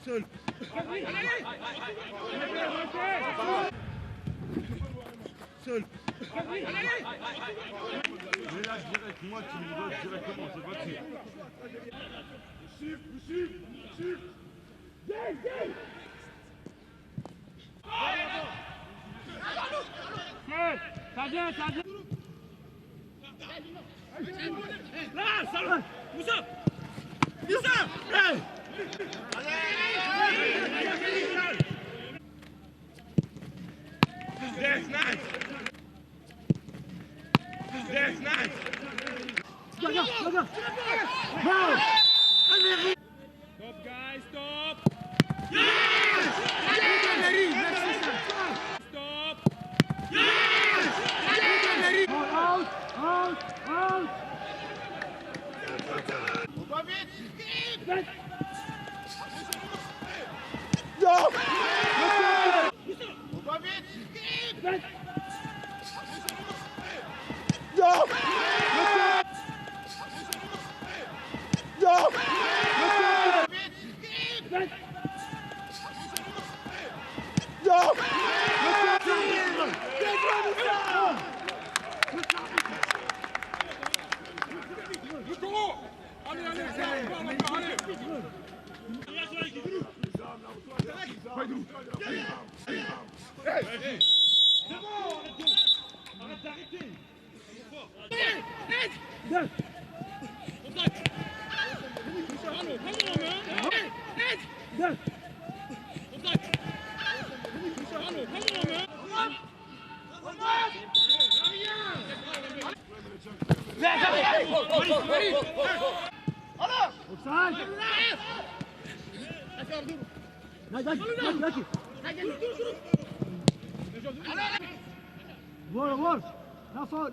Seul. Seul. Mais là, direct, moi, tu me dois directement, c'est pas sûr. Vous suivez. Ça vient. Là, salut. Moussa. Hey. That's nice. Stop, guys, stop. Yes! Stop. Yes! Out. On va vite. Yo! On va vite. Yo!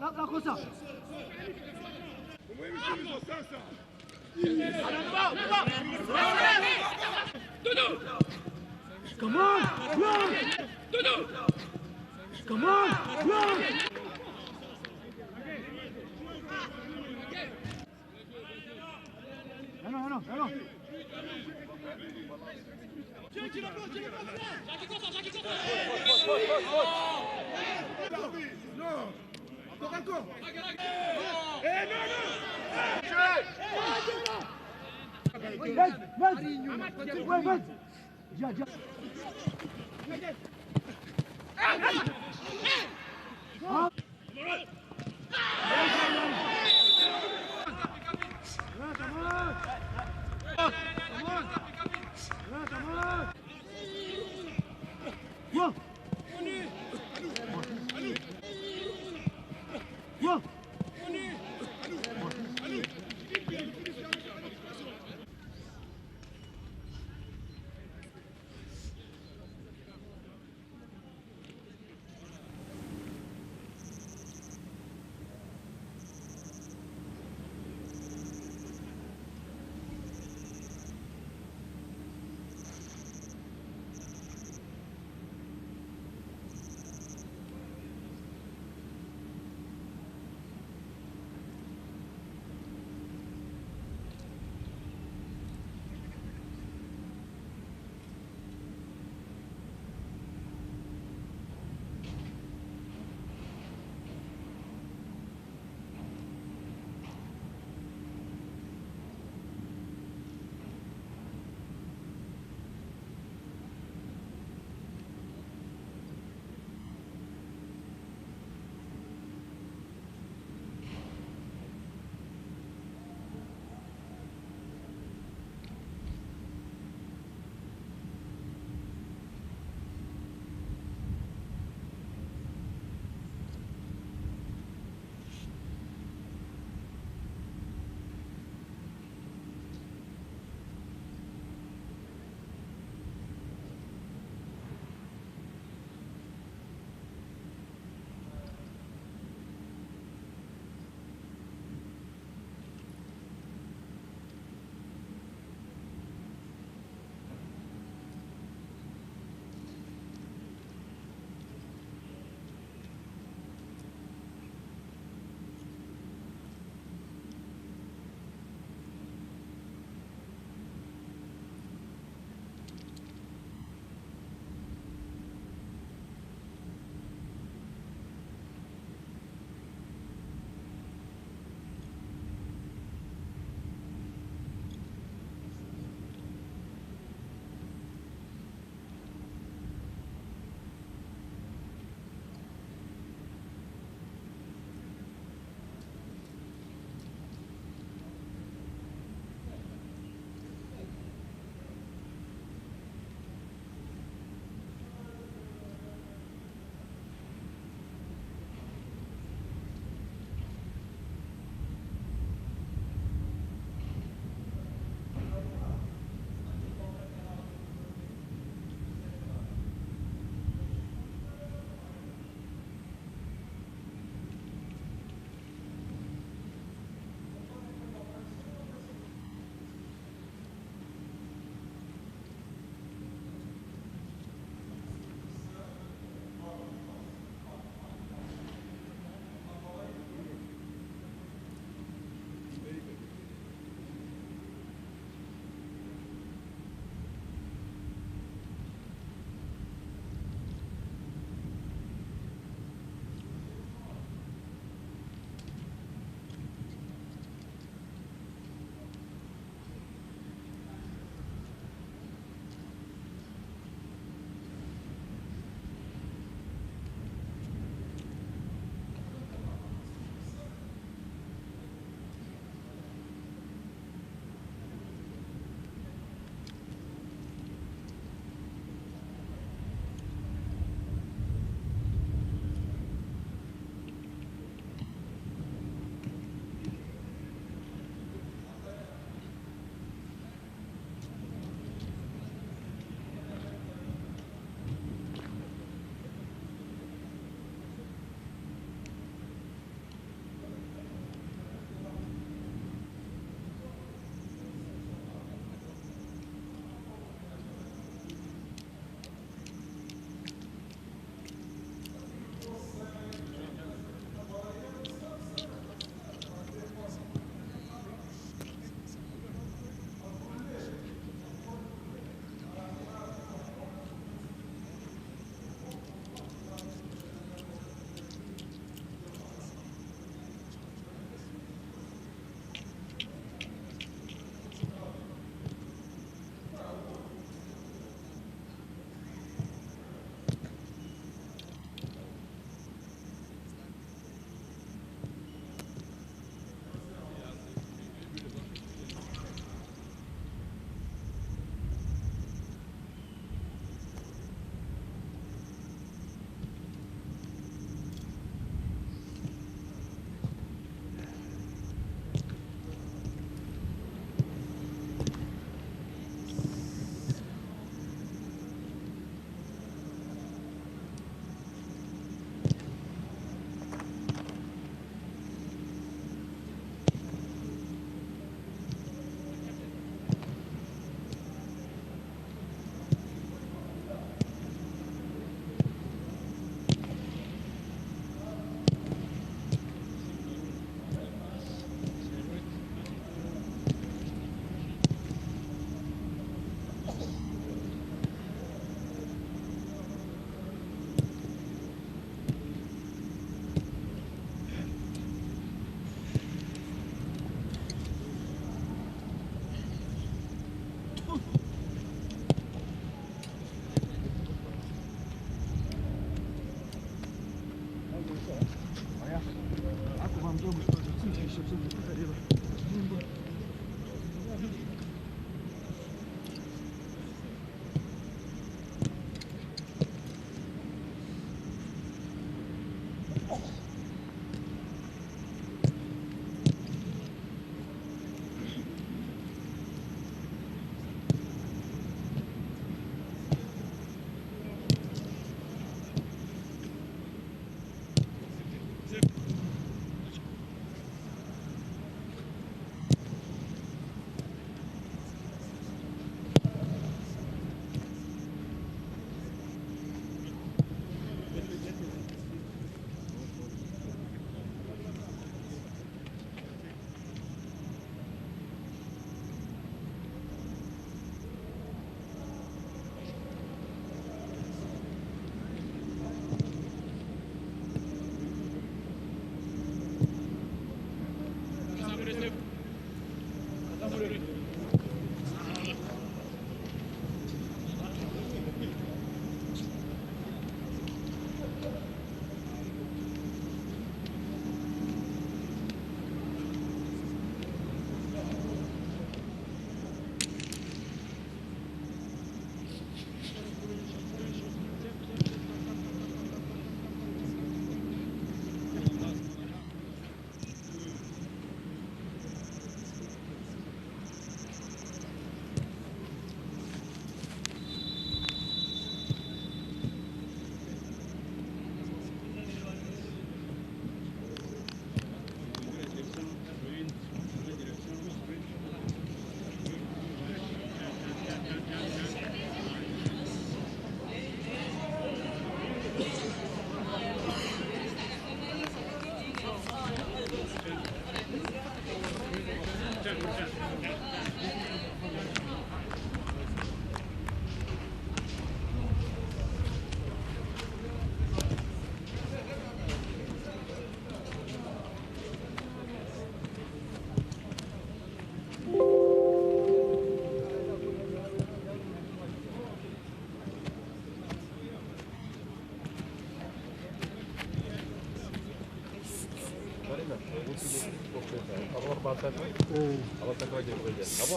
La cosa. Come on, run! Come on, run! No. Encore.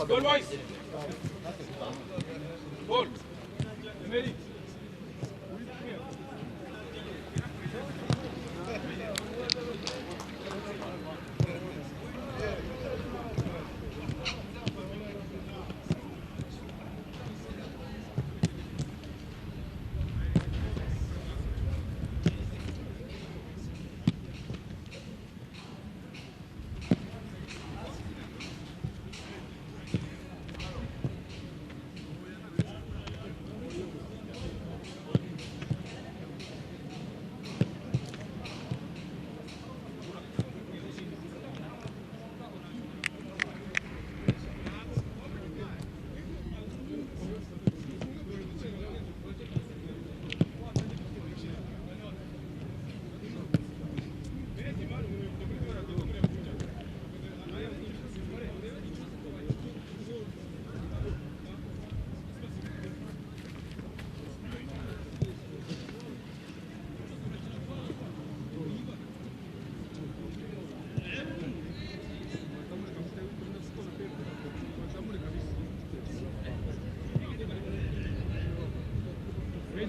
Gol boys. Gol. Mérite.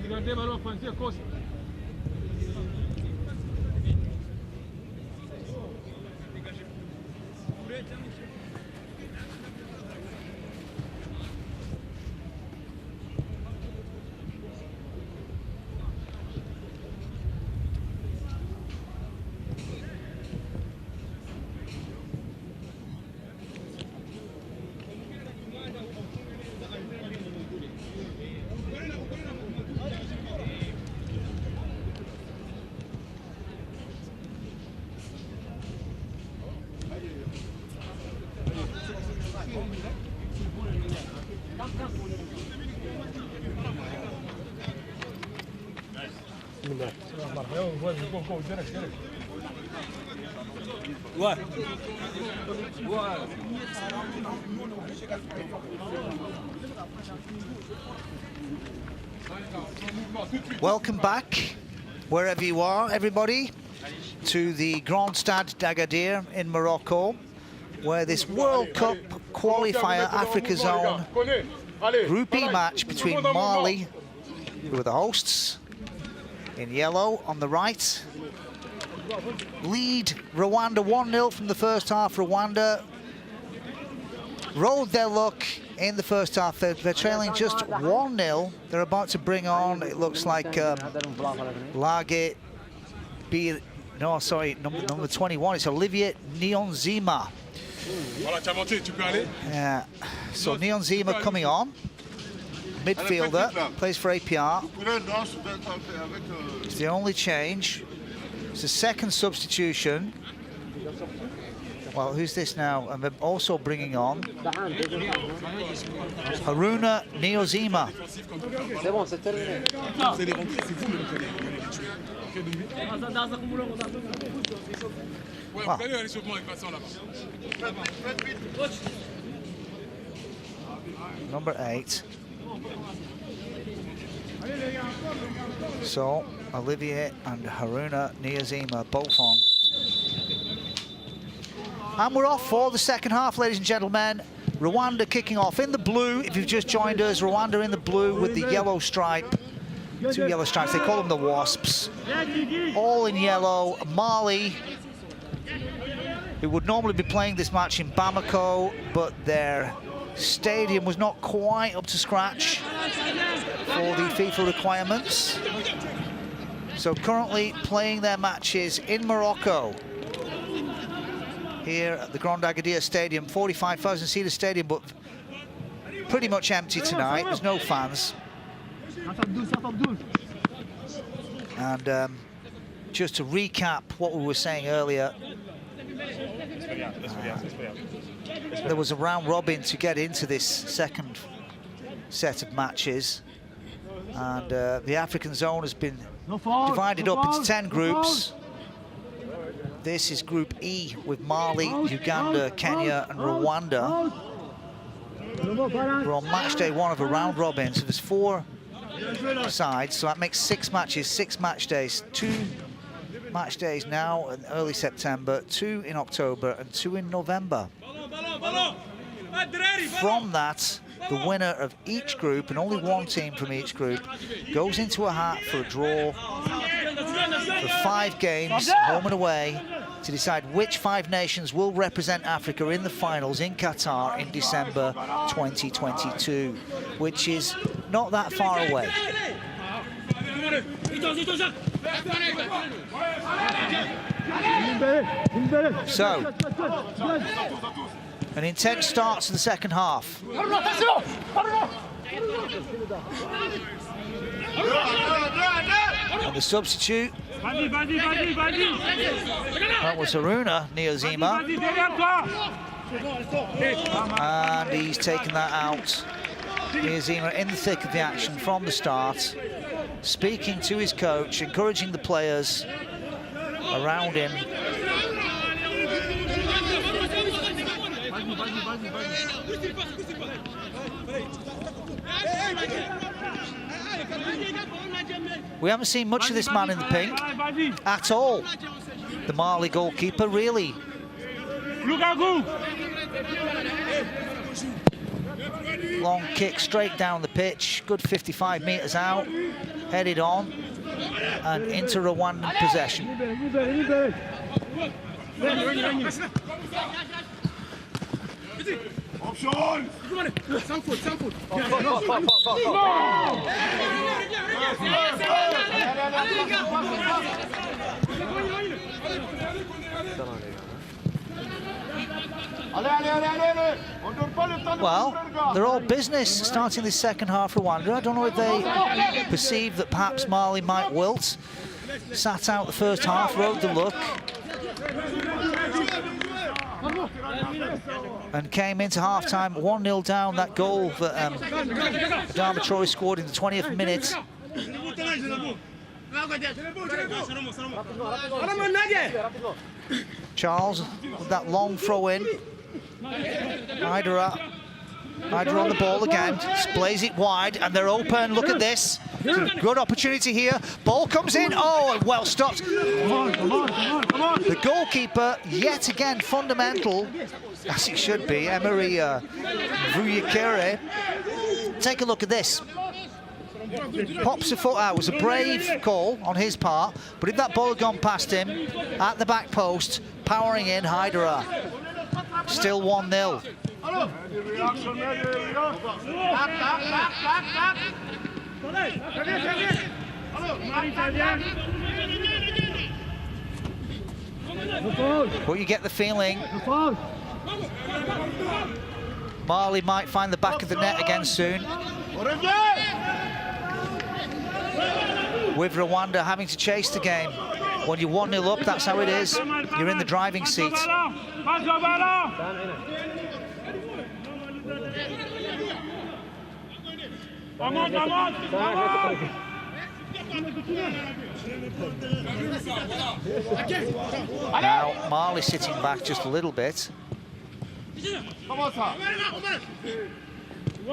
Gardez ballon français Côte. Welcome back, wherever you are, everybody, to the Grandstad d'Agadir in Morocco, where this World Cup Qualifier Africa Zone Group E match between Mali, who are the hosts, in yellow on the right, lead Rwanda 1-0 from the first half. Rwanda rode their luck in the first half. They're trailing just 1-0. They're about to bring on, it looks like, Lage, no, sorry, number 21. It's Olivier Niyonzima. Yeah, so Niyonzima coming on. Midfielder, plays for APR. It's the only change. It's the second substitution. Well, who's this now? And they're also bringing on Haruna Niyonzima. Wow. number 8. So, Olivier and Haruna Niyazima both on. And we're off for the second half, ladies and gentlemen. Rwanda kicking off in the blue. If you've just joined us, Rwanda in the blue with the yellow stripe. 2 yellow stripes, they call them the Wasps. All in yellow. Mali, who would normally be playing this match in Bamako, but their stadium was not quite up to scratch for the FIFA requirements. So currently playing their matches in Morocco, here at the Grand Agadir Stadium, 45,000-seater stadium, but pretty much empty tonight. There's no fans. And just to recap what we were saying earlier, there was a round robin to get into this second set of matches, and the African zone has been divided up into 10 groups. This is Group E with Mali, Uganda, Kenya and Rwanda. We're on match day 1 of a round robin, so there's 4 sides, so that makes 6 matches, 6 match days. 2 match days now in early September, 2 in October and 2 in November. From that, the winner of each group, and only 1 team from each group, goes into a hat for a draw for 5 games, home and away, to decide which 5 nations will represent Africa in the finals in Qatar in December 2022, which is not that far away. So, an intense start to the second half. And the substitute, that was Haruna Niyazima, and he's taken that out. Niyazima in the thick of the action from the start, speaking to his coach, encouraging the players around him. We haven't seen much of this man in the pink at all. The Mali goalkeeper, really. Long kick straight down the pitch, good 55 metres out, headed on and into Rwandan possession. Well, they're all business starting this second half for Rwanda. I don't know if they perceive that perhaps Mali might wilt. Sat out the first half, rode the luck, and came into half-time 1-0 down. That goal that Dharma Troy scored in the 20th minute. Charles with that long throw in. Hydra on the ball again, displays it wide, and they're open. Look at this. Good opportunity here. Ball comes in. Oh, well stopped. The goalkeeper, yet again, fundamental, as it should be, Emery Vuyekere. Take a look at this. Pops a foot out. It was a brave call on his part, but if that ball had gone past him at the back post, powering in Hydra. Still 1-0. But you get the feeling Mali might find the back of the net again soon, with Rwanda having to chase the game. When you're 1-0 up, that's how it is. You're in the driving seat. Now, Mali sitting back just a little bit. I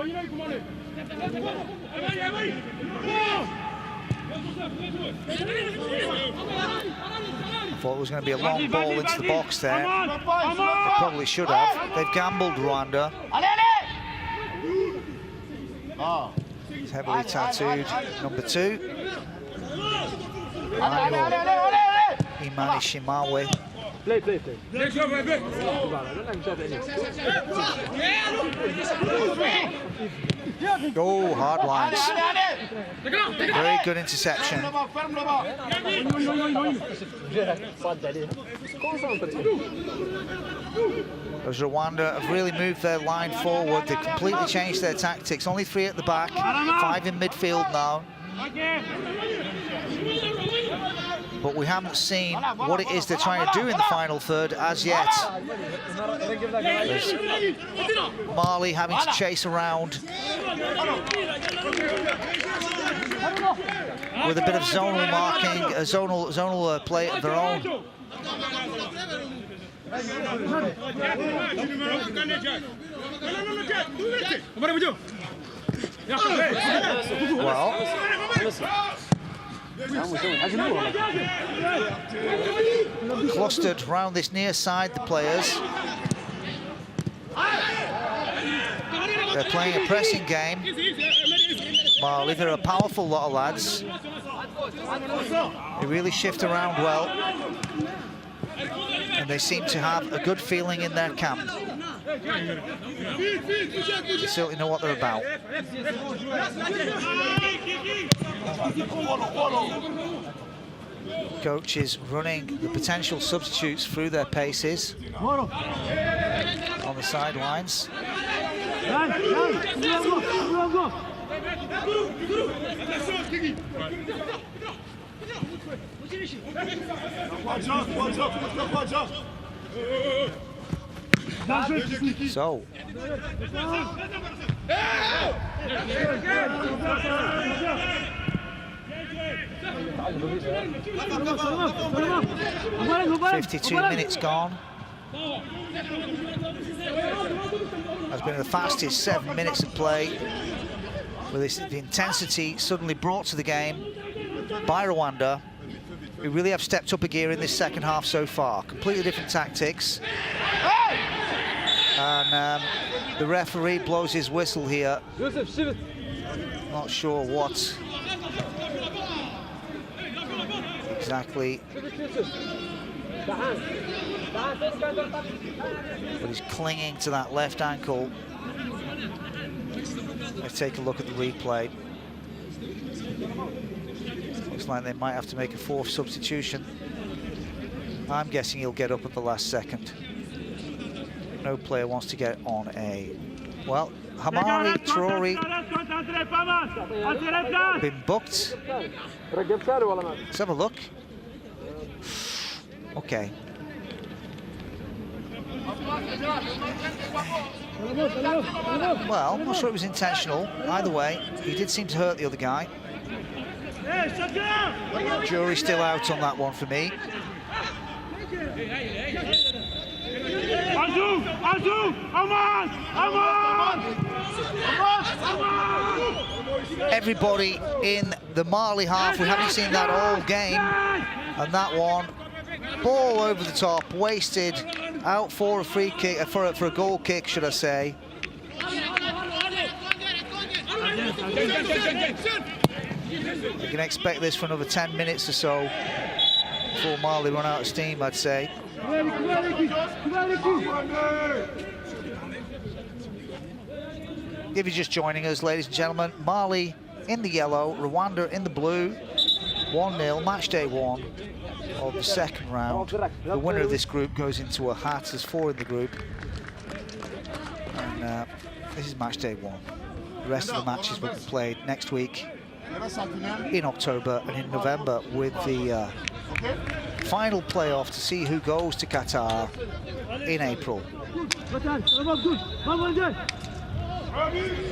thought it was going to be a long ball into the box there. They probably should have. They've gambled, Rwanda. It's heavily tattooed, number 2. Imani Shimawe. Play. Oh, hard lines. Very good interception. As Rwanda have really moved their line forward, they've completely changed their tactics. Only 3 at the back, 5 in midfield now. But we haven't seen what it is they're trying to do in the final third as yet. There's Mali having to chase around with a bit of zonal marking, a zonal play of their own. Well, clustered around this near side, the players. They're playing a pressing game. Mali, they're a powerful lot of lads. They really shift around well. And they seem to have a good feeling in their camp. They certainly know what they're about. Coach is running the potential substitutes through their paces on the sidelines. So, 52 minutes gone. Has been the fastest 7 minutes of play, with the intensity suddenly brought to the game by Rwanda, who really have stepped up a gear in this second half so far. Completely different tactics. And the referee blows his whistle here. Not sure what exactly, but he's clinging to that left ankle. Let's take a look at the replay. Looks like they might have to make a 4th substitution. I'm guessing he'll get up at the last second. No player wants to get on a... Well, Hamari Traore been booked. Let's have a look. Okay. Well, I'm not sure it was intentional. Either way, he did seem to hurt the other guy. Jury's still out on that one for me. Everybody in the Mali half, we haven't seen that all game, and that one, ball over the top, wasted, out for a free kick, for a goal kick, should I say. You can expect this for another 10 minutes or so before Mali run out of steam, I'd say. If you're just joining us, ladies and gentlemen, Mali in the yellow, Rwanda in the blue. 1-0, match day 1 of the second round. The winner of this group goes into a hat. There's 4 in the group. And this is match day 1. The rest of the matches will be played next week in October and in November, with the final playoff to see who goes to Qatar in April.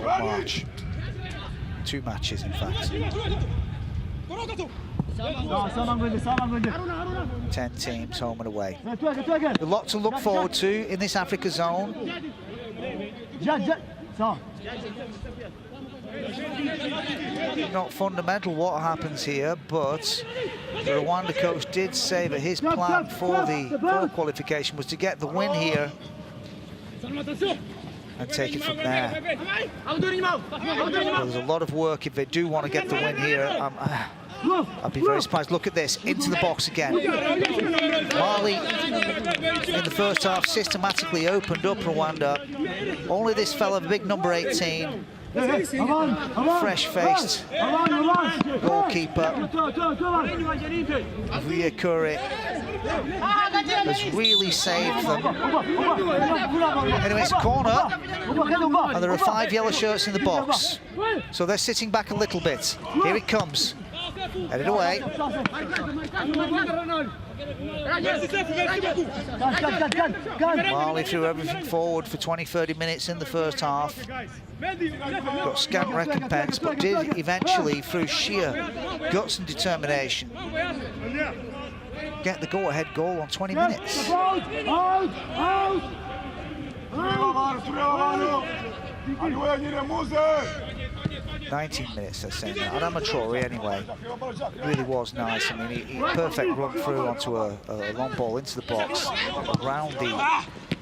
March. 2 matches, in fact. 10 teams home and away. A lot to look forward to in this Africa zone. ça. Not fundamental what happens here, but the Rwanda coach did say that his plan for the qualification was to get the win here and take it from there. There's a lot of work if they do want to get the win here. I'd be very surprised. Look at this, into the box again. Mali, in the first half, systematically opened up Rwanda. Only this fella, the big number 18, fresh-faced goalkeeper, Viekure, has really saved them. Anyway, it's a corner, and there are 5 yellow shirts in the box. So they're sitting back a little bit. Here it comes. Headed away. Mali threw everything forward for 20-30 minutes in the first half. Got scant recompense, but did eventually, through sheer guts and determination, get the go-ahead goal on 20 minutes. 19 minutes, they're saying that. Adama Traore, anyway, really was nice. I mean, he perfect run through onto a long ball into the box, around the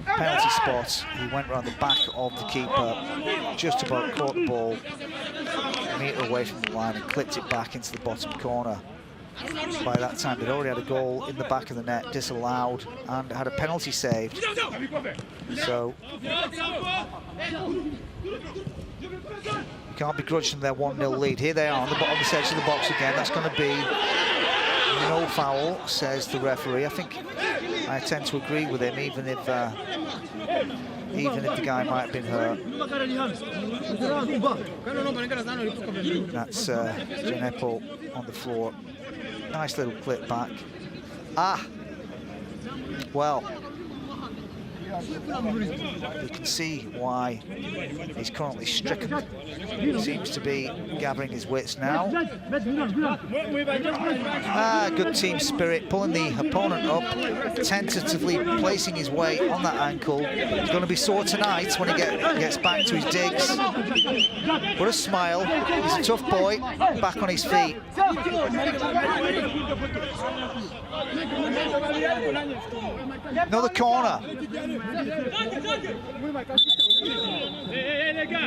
penalty spot. He went around the back of the keeper, just about caught the ball a metre away from the line and clipped it back into the bottom corner. By that time, they'd already had a goal in the back of the net disallowed and had a penalty saved. So you can't begrudge them their 1-0 lead. Here they are on the edge of the box again. That's going to be no foul, says the referee. I think I tend to agree with him, even if the guy might have been hurt. That's Genepo on the floor. Nice little clip back. Well, you can see why he's currently stricken. He seems to be gathering his wits now. Good team spirit, pulling the opponent up, tentatively placing his weight on that ankle. He's going to be sore tonight when he gets back to his digs. What a smile. He's a tough boy, back on his feet. Another corner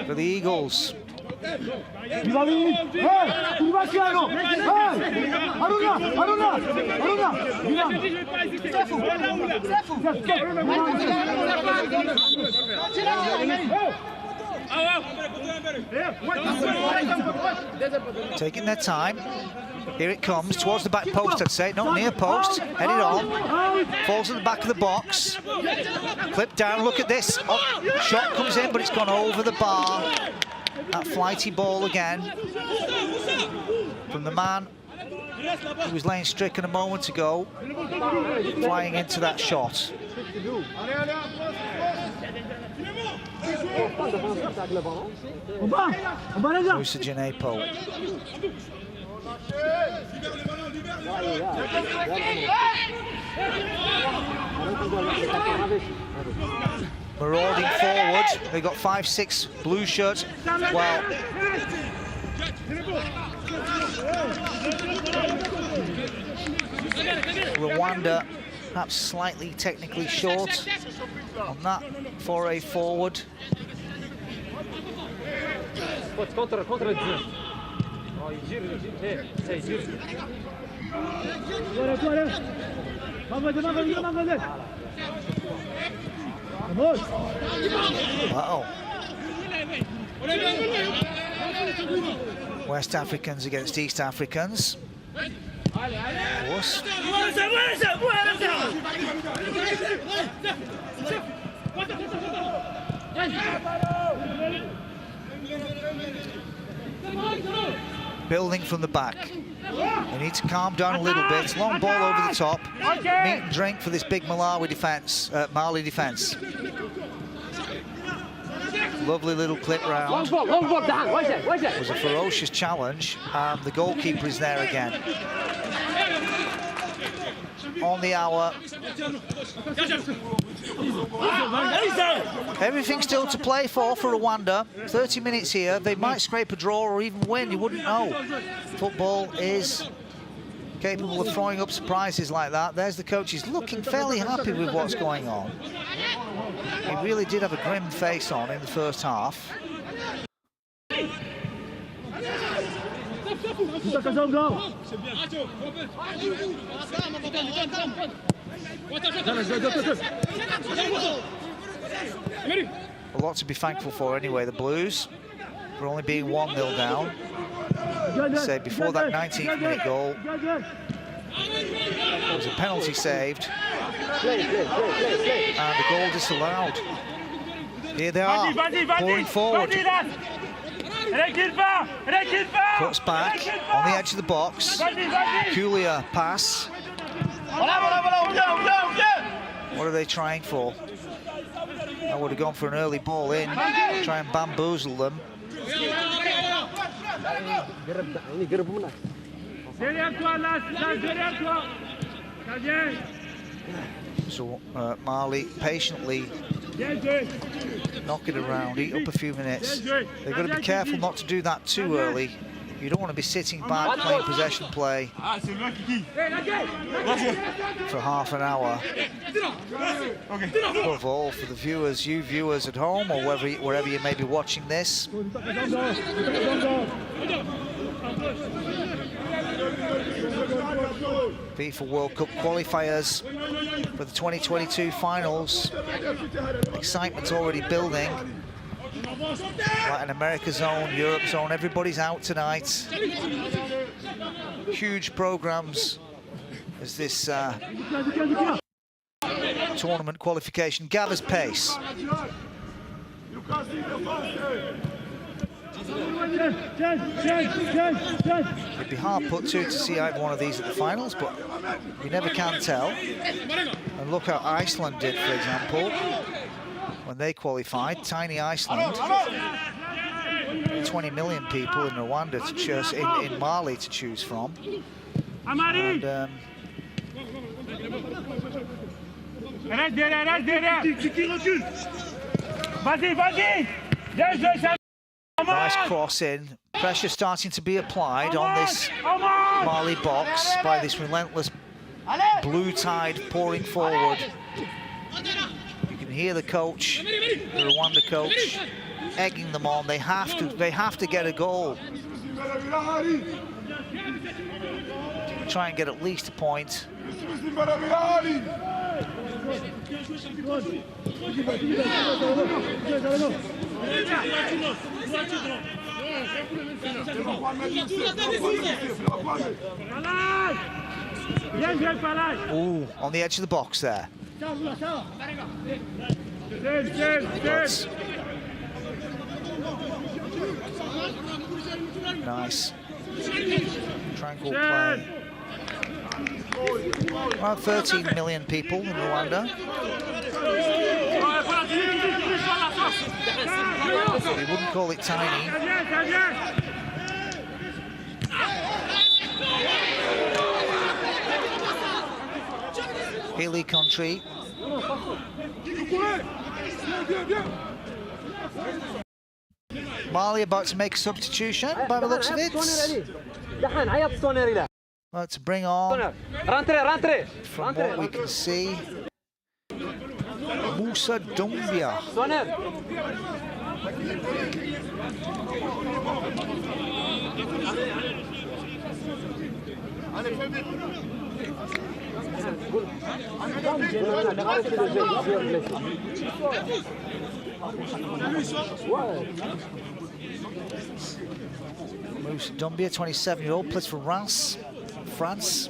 for the Eagles. Taking their time. Here it comes, towards the back post, I'd say. Not near post. Headed on. Falls in the back of the box. Clipped down. Look at this. Oh, shot comes in, but it's gone over the bar. That flighty ball again from the man who was laying stricken a moment ago, flying into that shot. Moussa Genepo. Marauding forward. They got 5-6 blue shirts. Well, Rwanda perhaps slightly technically short on that foray forward. Uh-oh. West Africans against East Africans. Of course. Building from the back. They need to calm down a little bit. Long ball over the top. Meat and drink for this big Mali defence. Lovely little clip round. It was a ferocious challenge. The goalkeeper is there again. on the hour. Everything still to play for Rwanda. 30 minutes here. They might scrape a draw or even win. You wouldn't know. Football is capable of throwing up surprises like that. There's the coach. He's looking fairly happy with what's going on. He really did have a grim face on in the first half. A lot to be thankful for anyway, the Blues, for only being 1-0 down. Say before that 19th minute goal, there was a penalty saved and the goal disallowed. Here they are, pouring forward. Cuts back on the edge of the box. Peculiar pass. What are they trying for? I would have gone for an early ball in, try and bamboozle them. So Mali patiently knock it around, eat up a few minutes. They've got to be careful not to do that too early. You don't want to be sitting back playing possession play for half an hour. Above all, for the viewers, you viewers at home or wherever you may be watching this. FIFA World Cup qualifiers for the 2022 finals. Excitement's already building. Latin America zone, Europe zone, everybody's out tonight. Huge programs as this tournament qualification gathers pace. It'd be hard put to see either one of these at the finals, but you never can tell. And look how Iceland did, for example, when they qualified. Tiny Iceland, 20 million people in Rwanda to choose, in Mali to choose from. And, nice cross in. Pressure starting to be applied on this Mali box by this relentless blue tide pouring forward. You can hear the coach, the Rwanda coach, egging them on. They have to get a goal. Try and get at least a point. Ooh, on the edge of the box there. But nice. Tranquil play. Around 13 million people in Rwanda. We wouldn't call it tiny. Hilly country. Mali about to make a substitution by the looks of it. Well, to bring on, from what we can see, Musa Doumbia. Musa Doumbia, 27-year-old, plays for Reims, France.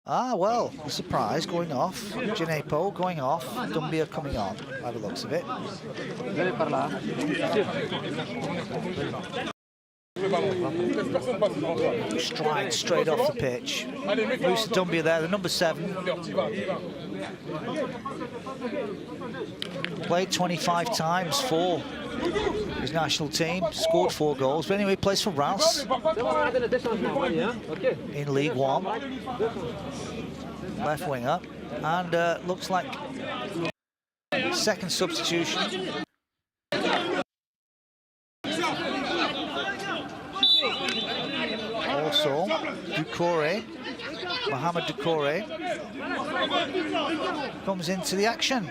Ah, well, a surprise going off. Ginepo going off, Doumbia coming on, by the looks of it. Stride straight off the pitch. Musa Doumbia there, the number 7. Played 25 times for his national team, scored 4 goals, but anyway, plays for Reims in League One. Left winger, and looks like second substitution. Also, Doucouré, Mohamed Doucouré, comes into the action.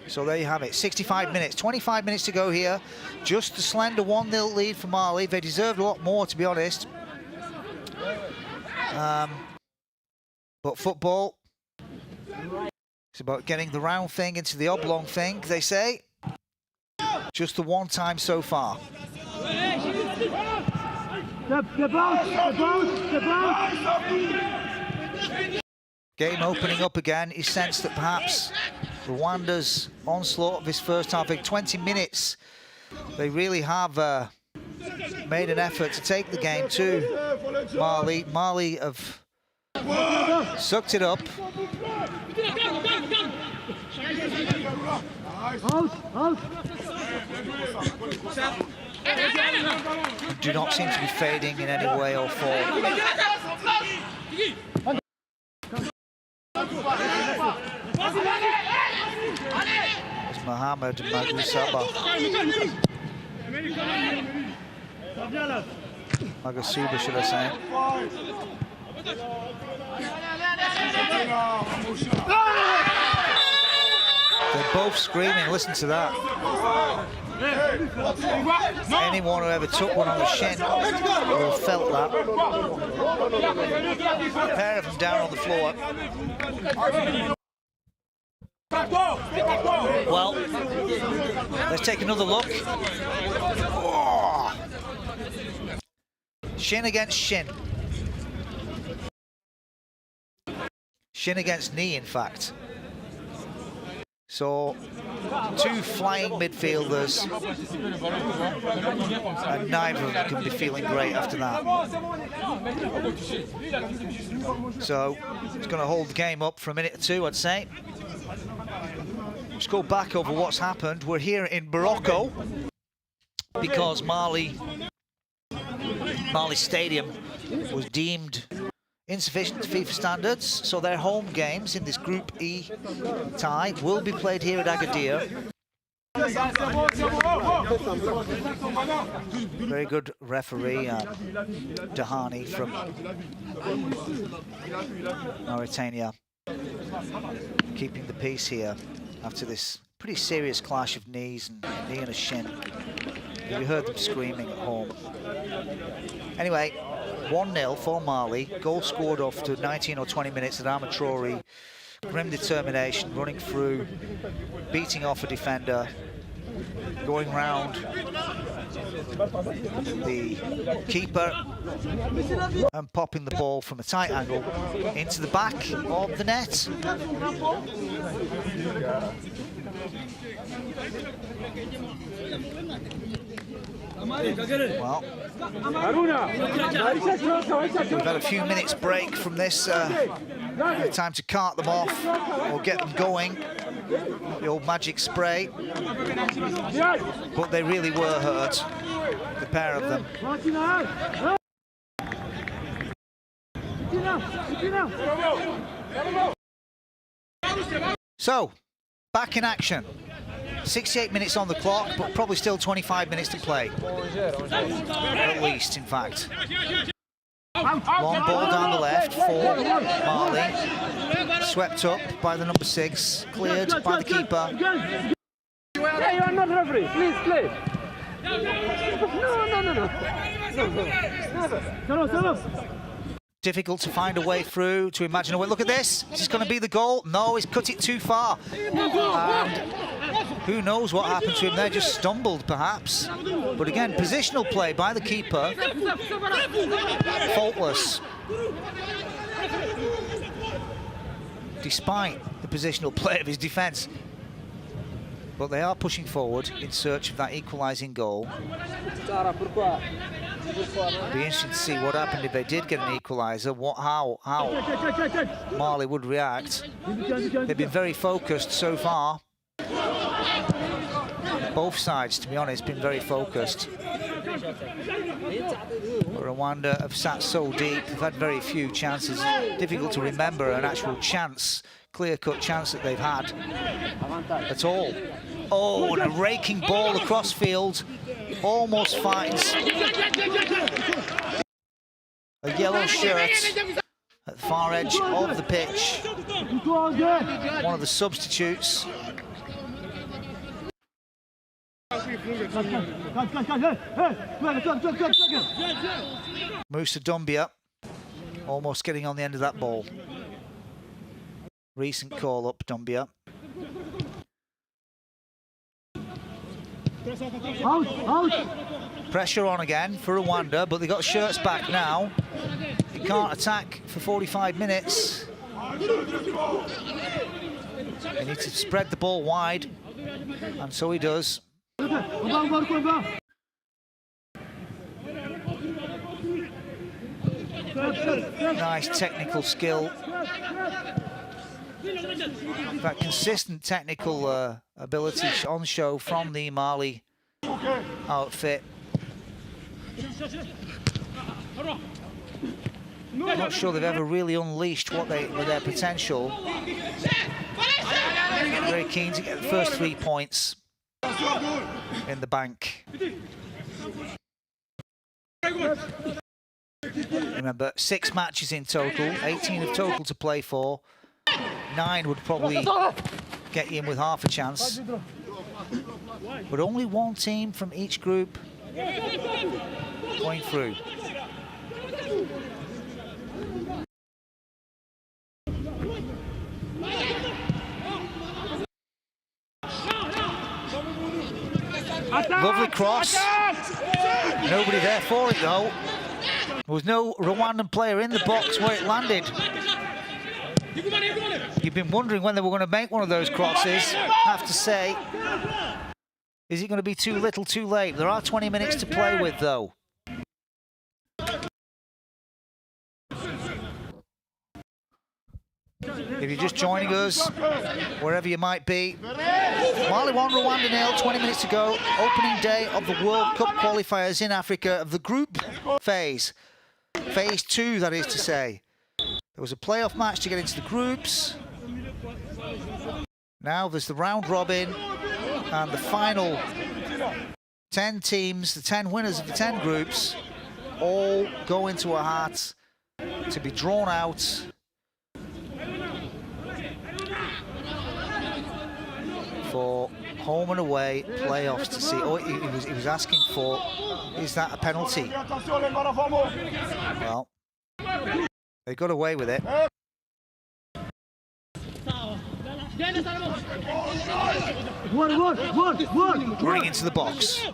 So there you have it, 65 minutes, 25 minutes to go here. Just a slender 1-0 lead for Mali. They deserved a lot more, to be honest. But football, it's about getting the round thing into the oblong thing, they say. Just the one time so far. Game opening up again. He sensed that perhaps Rwanda's onslaught of this first half, 20 minutes, they really have made an effort to take the game to Mali. Mali have sucked it up. Do not seem to be fading in any way or form. It's Mohamed Magasuba. Magasuba, should I say. They're both screaming, listen to that. Anyone who ever took one on the shin will have felt that. A pair of them down on the floor. Well, let's take another look. Oh. Shin against shin. Shin against knee, in fact. So, 2 flying midfielders, and neither of them can be feeling great after that. So, it's going to hold the game up for a minute or two, I'd say. Let's go back over what's happened. We're here in Morocco because Mali Stadium was deemed insufficient to FIFA standards, so their home games in this Group E tie will be played here at Agadir. Very good referee, Dahani from Mauritania, keeping the peace here after this pretty serious clash of knees and knee and a shin. You heard them screaming at home. Anyway, 1-0 for Mali. Goal scored after 19 or 20 minutes at Amatrori. Grim determination, running through, beating off a defender, going round the keeper and popping the ball from a tight angle into the back of the net. Well, we've had a few minutes break from this. Time to cart them off or get them going. The old magic spray. But they really were hurt, the pair of them. So, back in action. 68 minutes on the clock, but probably still 25 minutes to play. At least, in fact. Long ball down the left for Mali. Swept up by the number 6, cleared by the keeper. Hey, you are not referee. Please play. No. Difficult to find a way through, to imagine a way. Look at this. Is this going to be the goal? No, he's cut it too far. And who knows what happened to him there? Just stumbled, perhaps. But again, positional play by the keeper. Faultless. Despite the positional play of his defence. But they are pushing forward in search of that equalising goal. Be interesting to see what happened if they did get an equaliser. How Mali would react. They've been very focused so far. Both sides, to be honest, been very focused. Rwanda have sat so deep, they've had very few chances. Difficult to remember an actual chance, clear-cut chance that they've had at all. Oh, and a raking ball across field, almost finds a yellow shirt at the far edge of the pitch. One of the substitutes. Musa Dumbia almost getting on the end of that ball. Recent call up, Dumbia. Pressure on again for Rwanda, but they got shirts back now. They can't attack for 45 minutes. They need to spread the ball wide, and so he does. Nice technical skill. That consistent technical ability on show from the Mali outfit. Not sure they've ever really unleashed their potential. Very keen to get the first 3 points in the bank. Remember, 6 matches in total, 18 of total to play for. 9 would probably get you in with half a chance. But only 1 team from each group going through. Lovely cross. Nobody there for it though. There was no Rwandan player in the box where it landed. You've been wondering when they were going to make one of those crosses. I have to say, is it going to be too little, too late? There are 20 minutes to play with though. If you're just joining us, wherever you might be, Mali 1, Rwanda 0, 20 minutes to go. Opening day of the World Cup qualifiers in Africa of the group phase. Phase 2, that is to say. There was a playoff match to get into the groups. Now there's the round robin and the final 10 teams, the 10 winners of the 10 groups, all go into a hat to be drawn out for home and away playoffs to see. Oh, he was asking for, is that a penalty? Well, they got away with it. Running into the box.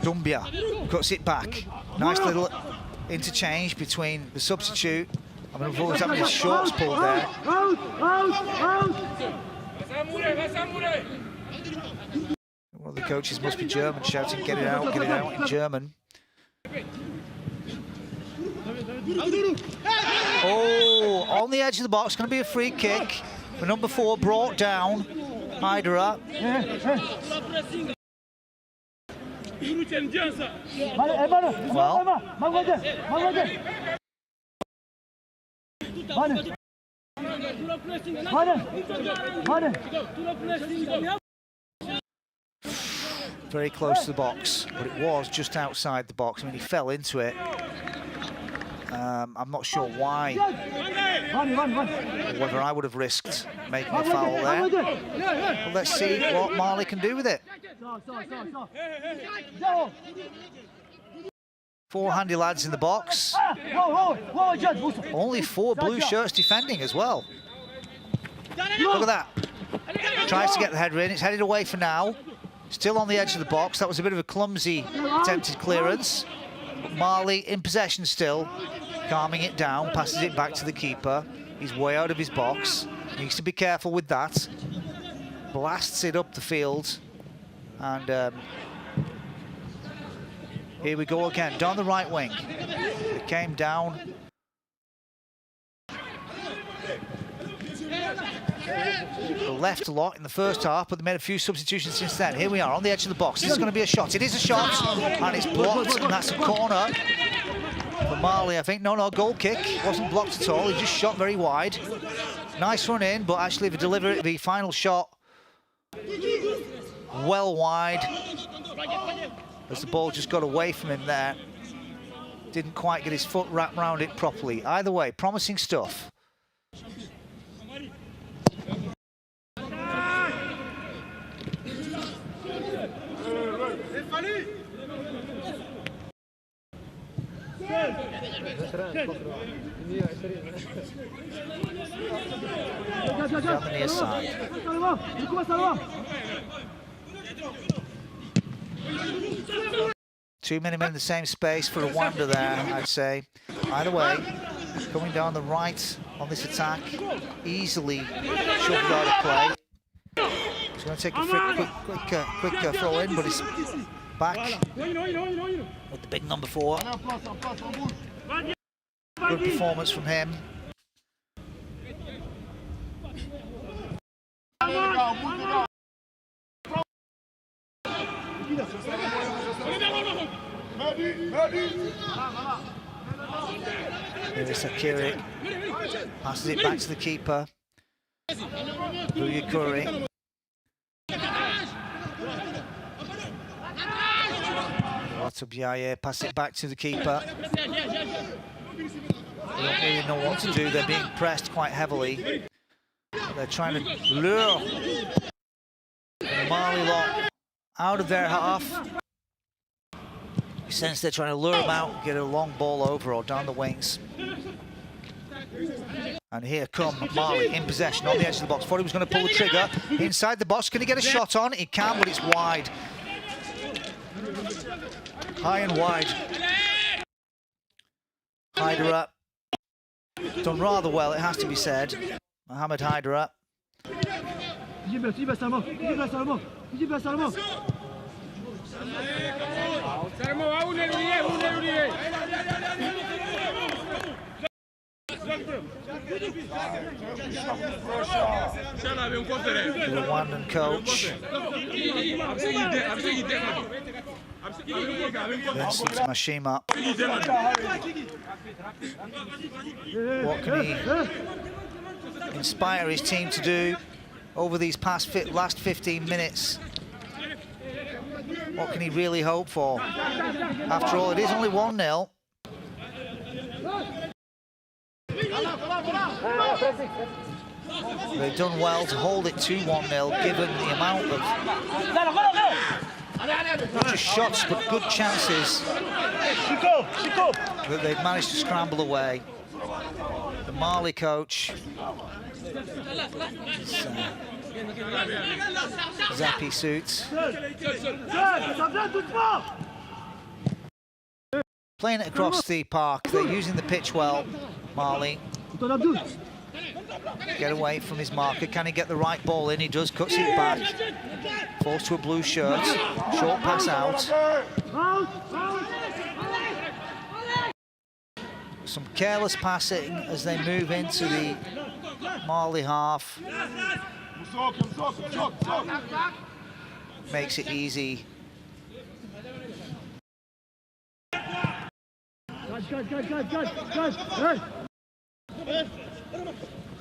Dumbia cuts it back. Nice little interchange between the substitute. I mean, we've always having his shorts pulled there. One of the coaches must be German, shouting, get it out in German. Oh, on the edge of the box, going to be a free kick. For number 4, brought down. Hydra. Very close to the box, but it was just outside the box. I mean, he fell into it. I'm not sure why, or whether I would have risked making a foul there. But let's see what Mali can do with it. 4 handy lads in the box. Only 4 blue shirts defending as well. Look at that. Tries to get the header in. It's headed away for now. Still on the edge of the box. That was a bit of a clumsy attempted clearance. But Mali in possession still. Calming it down, passes it back to the keeper. He's way out of his box. Needs to be careful with that. Blasts it up the field. And Here we go again, down the right wing. It came down. Left a lot in the first half, but they made a few substitutions since then. Here we are on the edge of the box. This is going to be a shot. It is a shot, and it's blocked, and that's a corner for Mali, I think. No, goal kick. Wasn't blocked at all. He just shot very wide. Nice run in, but actually the final shot well wide, as the ball just got away from him there. Didn't quite get his foot wrapped around it properly. Either way, promising stuff. Down the near side. Too many men in the same space for Rwanda there, I'd say. Either way, coming down the right on this attack, easily shoved out of play. He's going to take a quick throw in, but he's back with the big number 4. Good performance from him. Here's Akiri, passes it back to the keeper. Buyukuri. Watubiaye, pass it back to the keeper. They don't really know what to do. They're being pressed quite heavily. They're trying to lure the Mali lot out of their half. You sense they're trying to lure them out, get a long ball over or down the wings. And here come Mali in possession on the edge of the box. Thought he was going to pull the trigger inside the box. Can he get a shot on? He can, but it's wide. High and wide. Hyder done rather well, it has to be said. Mohamed Hyder. The Rwandan coach. Vincent Mashima. What can he inspire his team to do over these last 15 minutes? What can he really hope for? After all, it is only 1-0. They've done well to hold it to 1-0, given the amount of not just shots, but good chances that they've managed to scramble away. The Mali coach, Zappy suits, playing it across the park. They're using the pitch well, Mali. Get away from his marker. Can he get the right ball in? He does, cuts it back. Falls to a blue shirt. Short pass out. Some careless passing as they move into the Mali half. Makes it easy.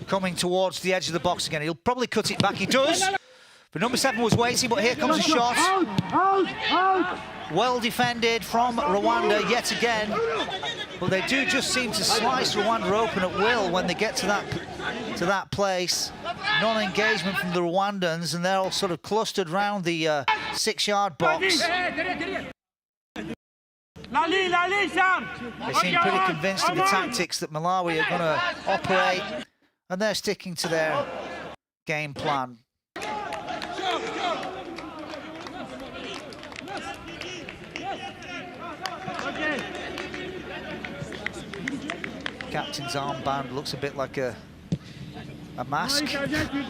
Coming towards the edge of the box again. He'll probably cut it back. He does. But number 7 was waiting, but here comes a shot. Well defended from Rwanda yet again. But they do just seem to slice Rwanda open at will when they get to that place. Non-engagement from the Rwandans, and they're all sort of clustered around the 6-yard box. They seem pretty convinced of the tactics that Malawi are going to operate, and they're sticking to their game plan. Captain's armband looks a bit like a mask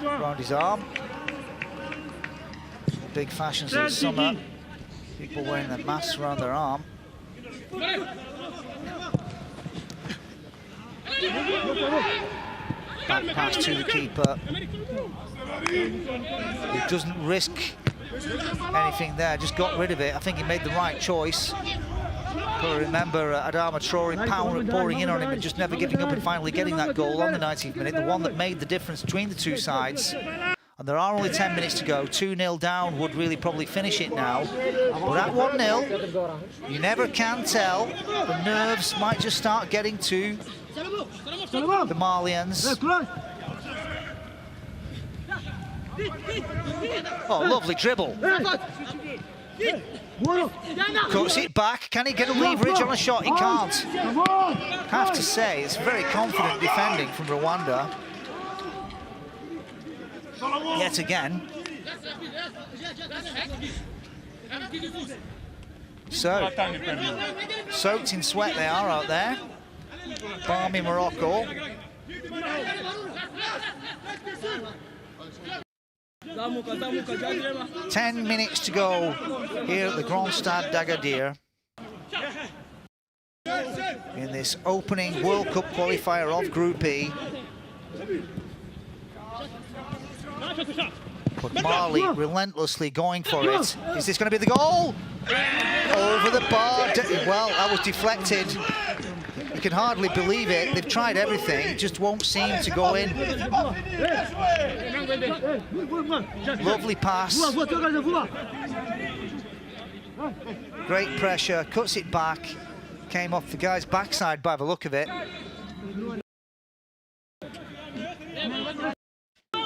around his arm. Big fashions of the summer. People wearing their masks around their arm. Back pass to the keeper. He doesn't risk anything there, just got rid of it. I think he made the right choice. But remember, Adama Traore pouring in on him and just never giving up and finally getting that goal on the 19th minute, the one that made the difference between the two sides. And there are only 10 minutes to go. 2-0 down would really probably finish it now. But at 1-0, you never can tell. The nerves might just start getting to the Malians. Oh, lovely dribble. Cuts it back. Can he get a leverage on a shot? He can't. Have to say, it's very confident defending from Rwanda. Yet again. So, soaked in sweat they are out there. Balmy Morocco. 10 minutes to go here at the Grand Stade d'Agadir in this opening World Cup qualifier of Group E. But Mali relentlessly going for it. Is this going to be the goal? Over the bar. Well, that was deflected. You can hardly believe it. They've tried everything. It just won't seem to go in. Lovely pass. Great pressure. Cuts it back. Came off the guy's backside by the look of it.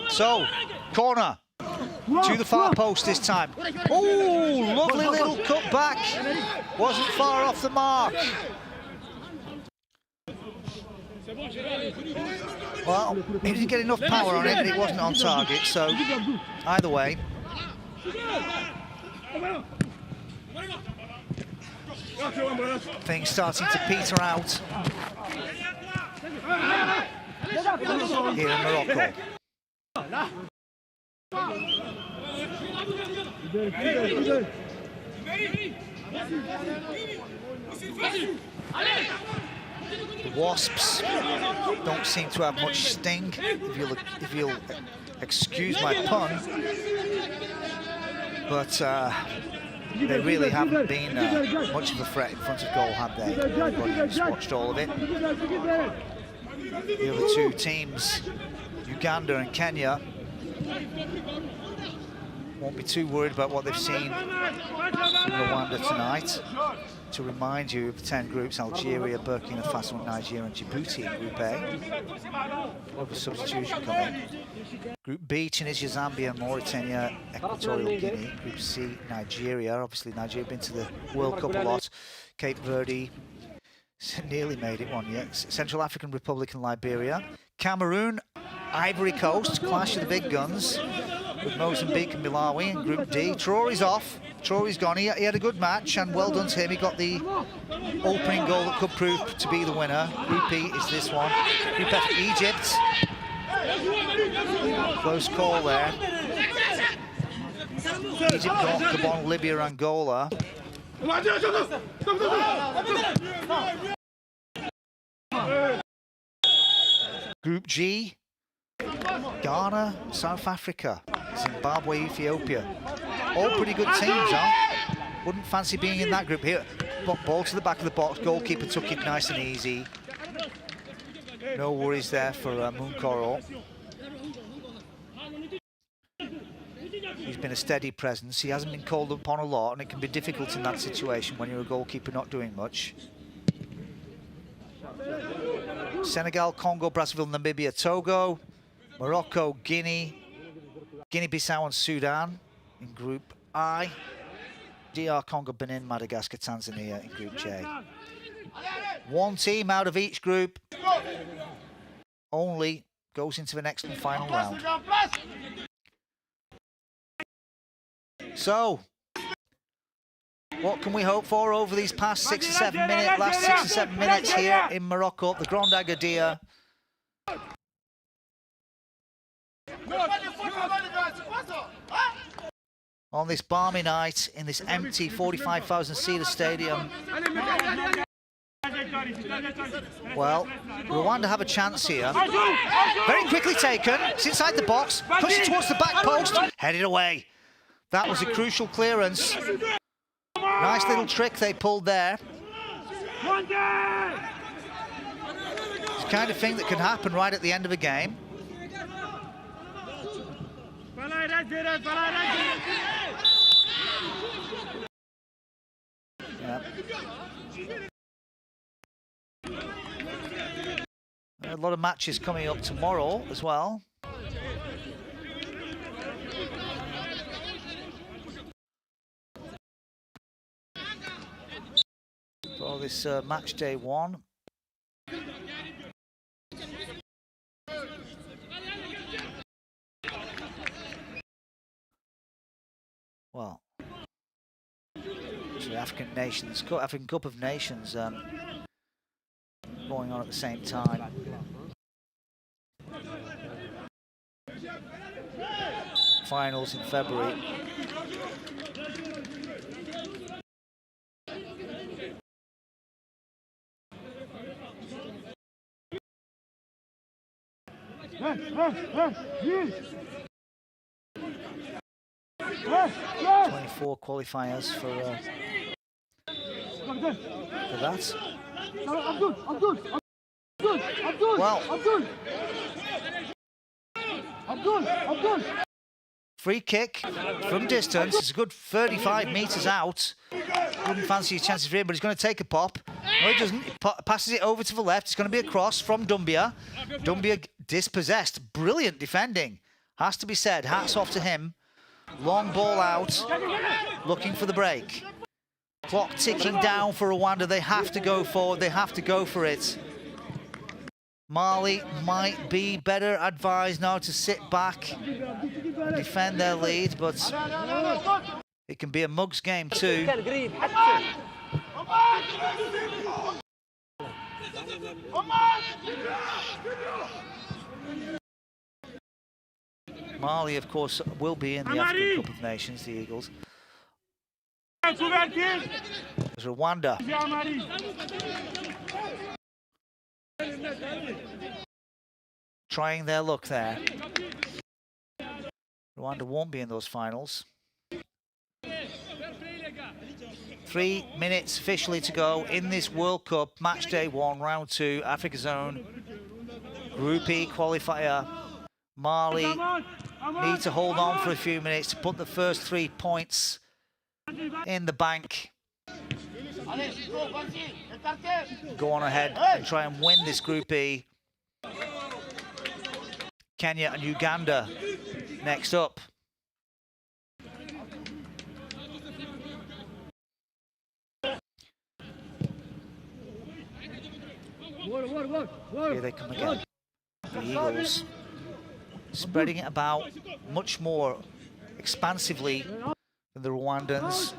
So, corner. To the far post this time. Oh, lovely little cut back. Wasn't far off the mark. Well, he didn't get enough power on it, but it wasn't on target, so either way. Things starting to peter out here in Morocco. The Wasps don't seem to have much sting, if you'll excuse my pun. But they really haven't been much of a threat in front of goal, have they? Everybody's watched all of it. The other two teams, Uganda and Kenya, won't be too worried about what they've seen from Rwanda tonight. To remind you of the 10 groups: Algeria, Burkina Faso, and Nigeria, and Djibouti in Group A. Over substitution coming. Group B: Tunisia, Zambia, Mauritania, Equatorial Guinea. Group C: Nigeria. Obviously, Nigeria been to the World Cup a lot. Cape Verde nearly made it one yet. Central African Republic and Liberia. Cameroon, Ivory Coast, clash of the big guns with Mozambique and Malawi in Group D. Traore's off. Traore's gone. He had a good match, and well done to him. He got the opening goal that could prove to be the winner. Group E is this one. Group F, Egypt. Close call there. Egypt got Gabon, Libya, Angola. Group G, Ghana, South Africa, Zimbabwe, Ethiopia. All pretty good teams, huh? Wouldn't fancy being in that group here. Ball to the back of the box, goalkeeper took it nice and easy. No worries there for Munkoro. He's been a steady presence. He hasn't been called upon a lot, and it can be difficult in that situation when you're a goalkeeper not doing much. Senegal, Congo, Brazzaville, Namibia, Togo, Morocco, Guinea, Guinea-Bissau and Sudan in Group I, DR Congo, Benin, Madagascar, Tanzania in Group J. One team out of each group only goes into the next and final round. So, what can we hope for over these past last 6 or 7 minutes here in Morocco, the Grand Agadir? on this balmy night in this empty 45,000-seater stadium. Well, Rwanda have a chance here. Very quickly taken. It's inside the box. Push it towards the back post. Headed away. That was a crucial clearance. Nice little trick they pulled there. It's the kind of thing that can happen right at the end of a game. Yeah. A lot of matches coming up tomorrow as well. For this match day 1. Well, so the African Cup of Nations going on at the same time. Finals in February. Yes, yes. 24 qualifiers for that. I'm good, I'm good, I'm good, Well, I'm good. I'm good, I'm good. free kick from distance. It's a good 35 metres out. Wouldn't fancy his chances for him, but he's going to take a pop. No, he doesn't. He passes it over to the left. It's going to be a cross from Dumbia. Dumbia dispossessed. Brilliant defending. Has to be said. Hats off to him. Long ball out. Looking for the break. Clock ticking down for Rwanda. They have to go forward. They have to go for it. Mali might be better advised now to sit back and defend their lead, but it can be a mugs game too. Mali, of course, will be in the African Cup of Nations, the Eagles. There's Rwanda. Trying their luck there. Rwanda won't be in those finals. 3 minutes officially to go in this World Cup, match day 1, round 2, Africa Zone, Group E qualifier. Mali need to hold on for a few minutes to put the first 3 points in the bank. Go on ahead and try and win this Group E. Kenya and Uganda next up. Here they come again. The Eagles spreading it about much more expansively than the Rwandans.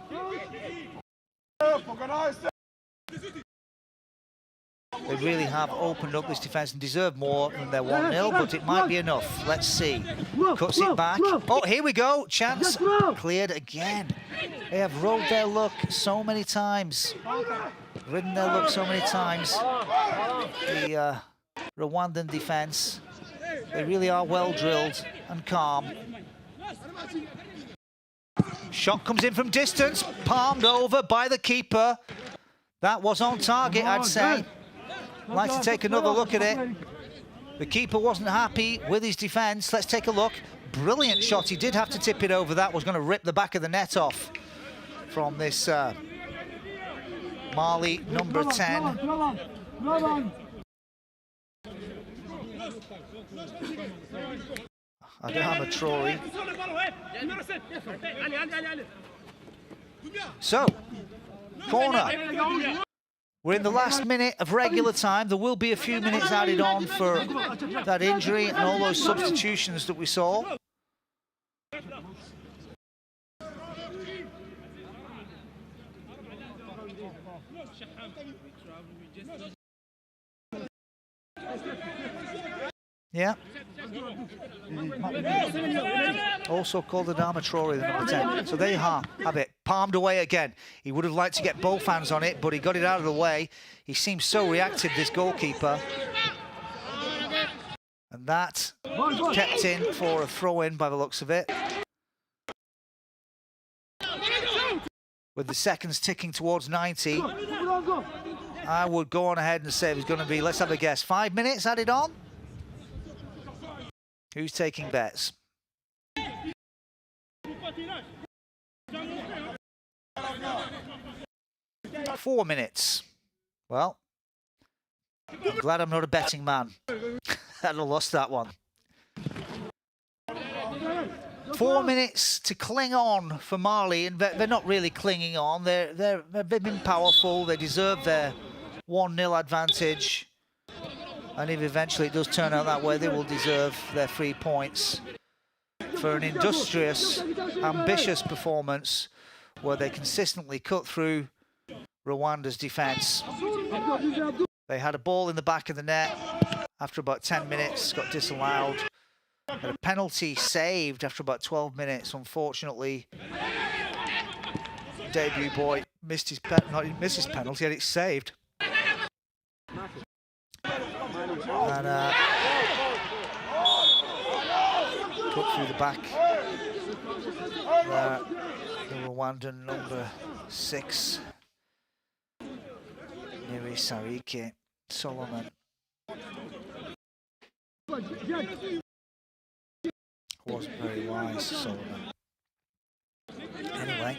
They really have opened up this defence and deserve more than their 1-0, but it might be enough. Let's see. Cuts it back. Oh, here we go. Chance cleared again. They have rolled their luck so many times. Ridden their luck so many times. The Rwandan defence. They really are well drilled and calm. Shot comes in from distance, palmed over by the keeper. That was on target, I'd say. I'd like to take another look at it. The keeper wasn't happy with his defence. Let's take a look. Brilliant shot. He did have to tip it over. That was going to rip the back of the net off from this Mali number 10. Adama Traore. So, corner. We're in the last minute of regular time. There will be a few minutes added on for that injury and all those substitutions that we saw. Yeah, Also called the Adama Traore, the number 10. So they have it palmed away again. He would have liked to get both hands on it, but he got it out of the way. He seems so reactive, this goalkeeper. And that kept in for a throw-in by the looks of it. With the seconds ticking towards 90, I would go on ahead and say it was going to be, let's have a guess, 5 minutes added on? Who's taking bets? 4 minutes. Well, I'm glad I'm not a betting man. I'd have lost that one. 4 minutes to cling on for Mali, and they're not really clinging on. They've been powerful. They deserve their 1-0 advantage. And if eventually it does turn out that way, they will deserve their 3 points for an industrious, ambitious performance where they consistently cut through Rwanda's defence. They had a ball in the back of the net after about 10 minutes, got disallowed. Had a penalty saved after about 12 minutes, unfortunately. Debut boy missed his penalty, had it saved. And cut through the back. The Rwandan number 6, Niri Sarike Solomon. Wasn't very wise, Solomon. Anyway.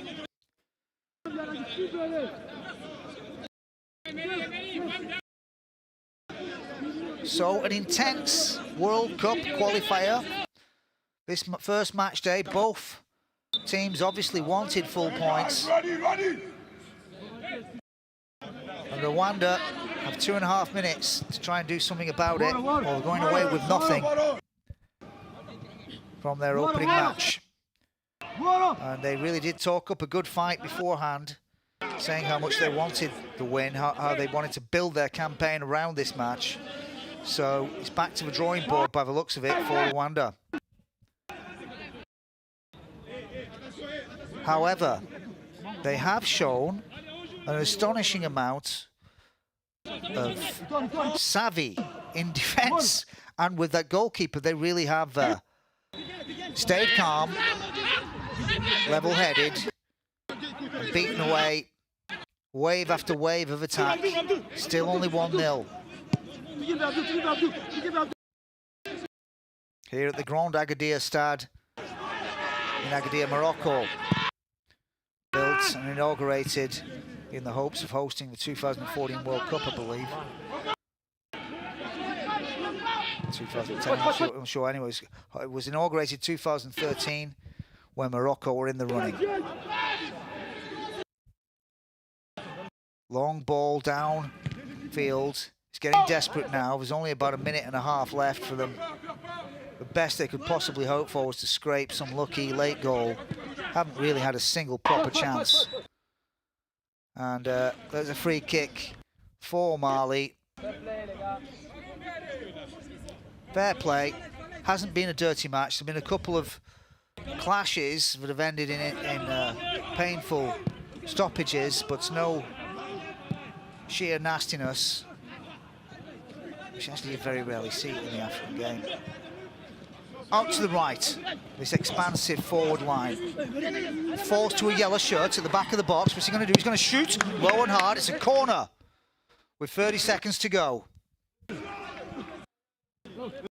So, an intense World Cup qualifier. This first match day, both teams obviously wanted full points. And Rwanda have 2.5 minutes to try and do something about it, or going away with nothing from their opening match. And they really did talk up a good fight beforehand, saying how much they wanted the win, how they wanted to build their campaign around this match. So it's back to the drawing board by the looks of it for Rwanda. However, they have shown an astonishing amount of savvy in defence, and with that goalkeeper they really have stayed calm, level-headed, and beaten away wave after wave of attack. Still only 1-0. Here at the Grand Agadir Stade in Agadir, Morocco. Built and inaugurated in the hopes of hosting the 2014 World Cup, I believe. 2010, I'm sure anyways. It was inaugurated 2013 when Morocco were in the running. Long ball down field. It's getting desperate now. There's only about 1.5 minutes left for them. The best they could possibly hope for was to scrape some lucky late goal. Haven't really had a single proper chance. And there's a free kick for Mali. Fair play. Hasn't been a dirty match. There've been a couple of clashes that have ended in painful stoppages, but no sheer nastiness, which actually you very rarely see in the African game. Out to the right, this expansive forward line. Falls to a yellow shirt at the back of the box. What's he going to do? He's going to shoot low and hard. It's a corner with 30 seconds to go.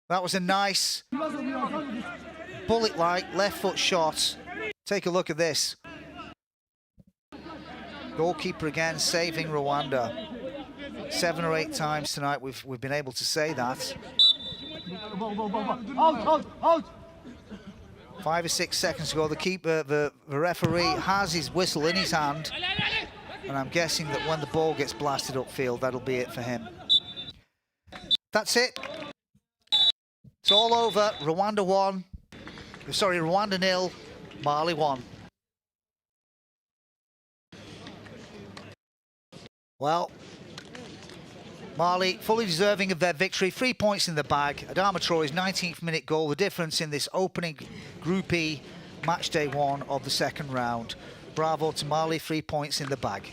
That was a nice bullet-like left foot shot. Take a look at this. Goalkeeper again saving Rwanda. 7 or 8 times tonight we've been able to say that. Out. 5 or 6 seconds to go. The keeper, the referee has his whistle in his hand, and I'm guessing that when the ball gets blasted upfield, that'll be it for him. That's it. It's all over. Rwanda 0, Mali 1. Well, Mali fully deserving of their victory. 3 points in the bag. Adama Traore's 19th minute goal, the difference in this opening Group E match day 1 of the second round. Bravo to Mali, 3 points in the bag.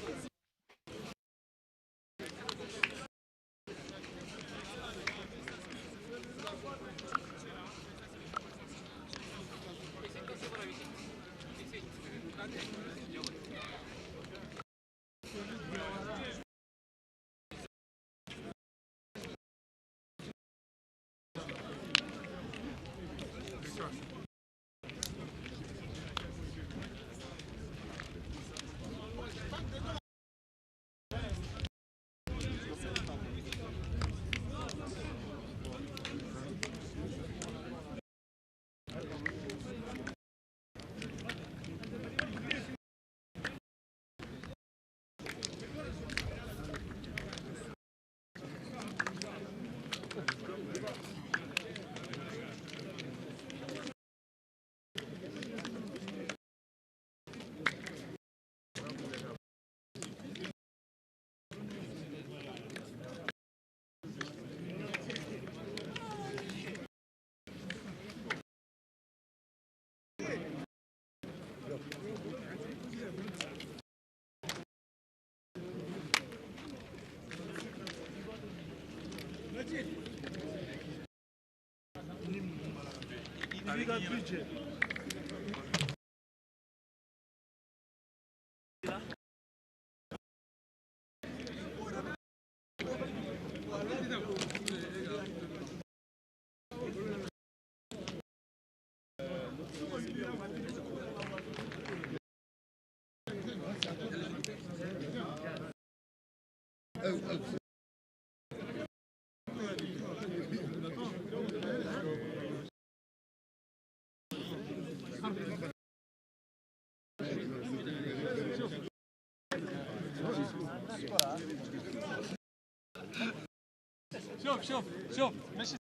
شوف ماشي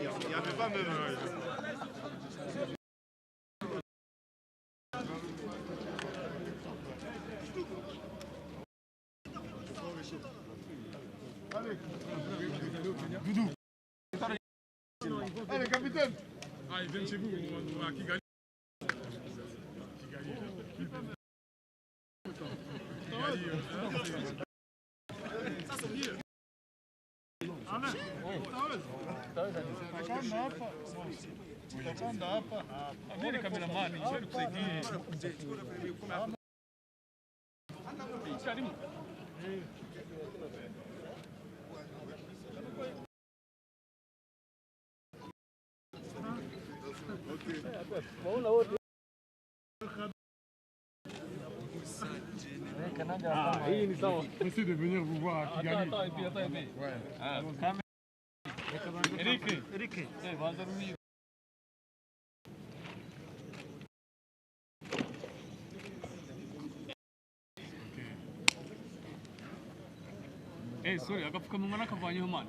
Il n'y avait pas même... Doudou. Allez, capitaine. Ah, il vient de chez vous, on va qui gagne. Vieni cameraman, njoo tusaidie. Essayez de venir vous voir à Kigali. Eric. Sorry, agapfukamunwa n'akavanyeho man.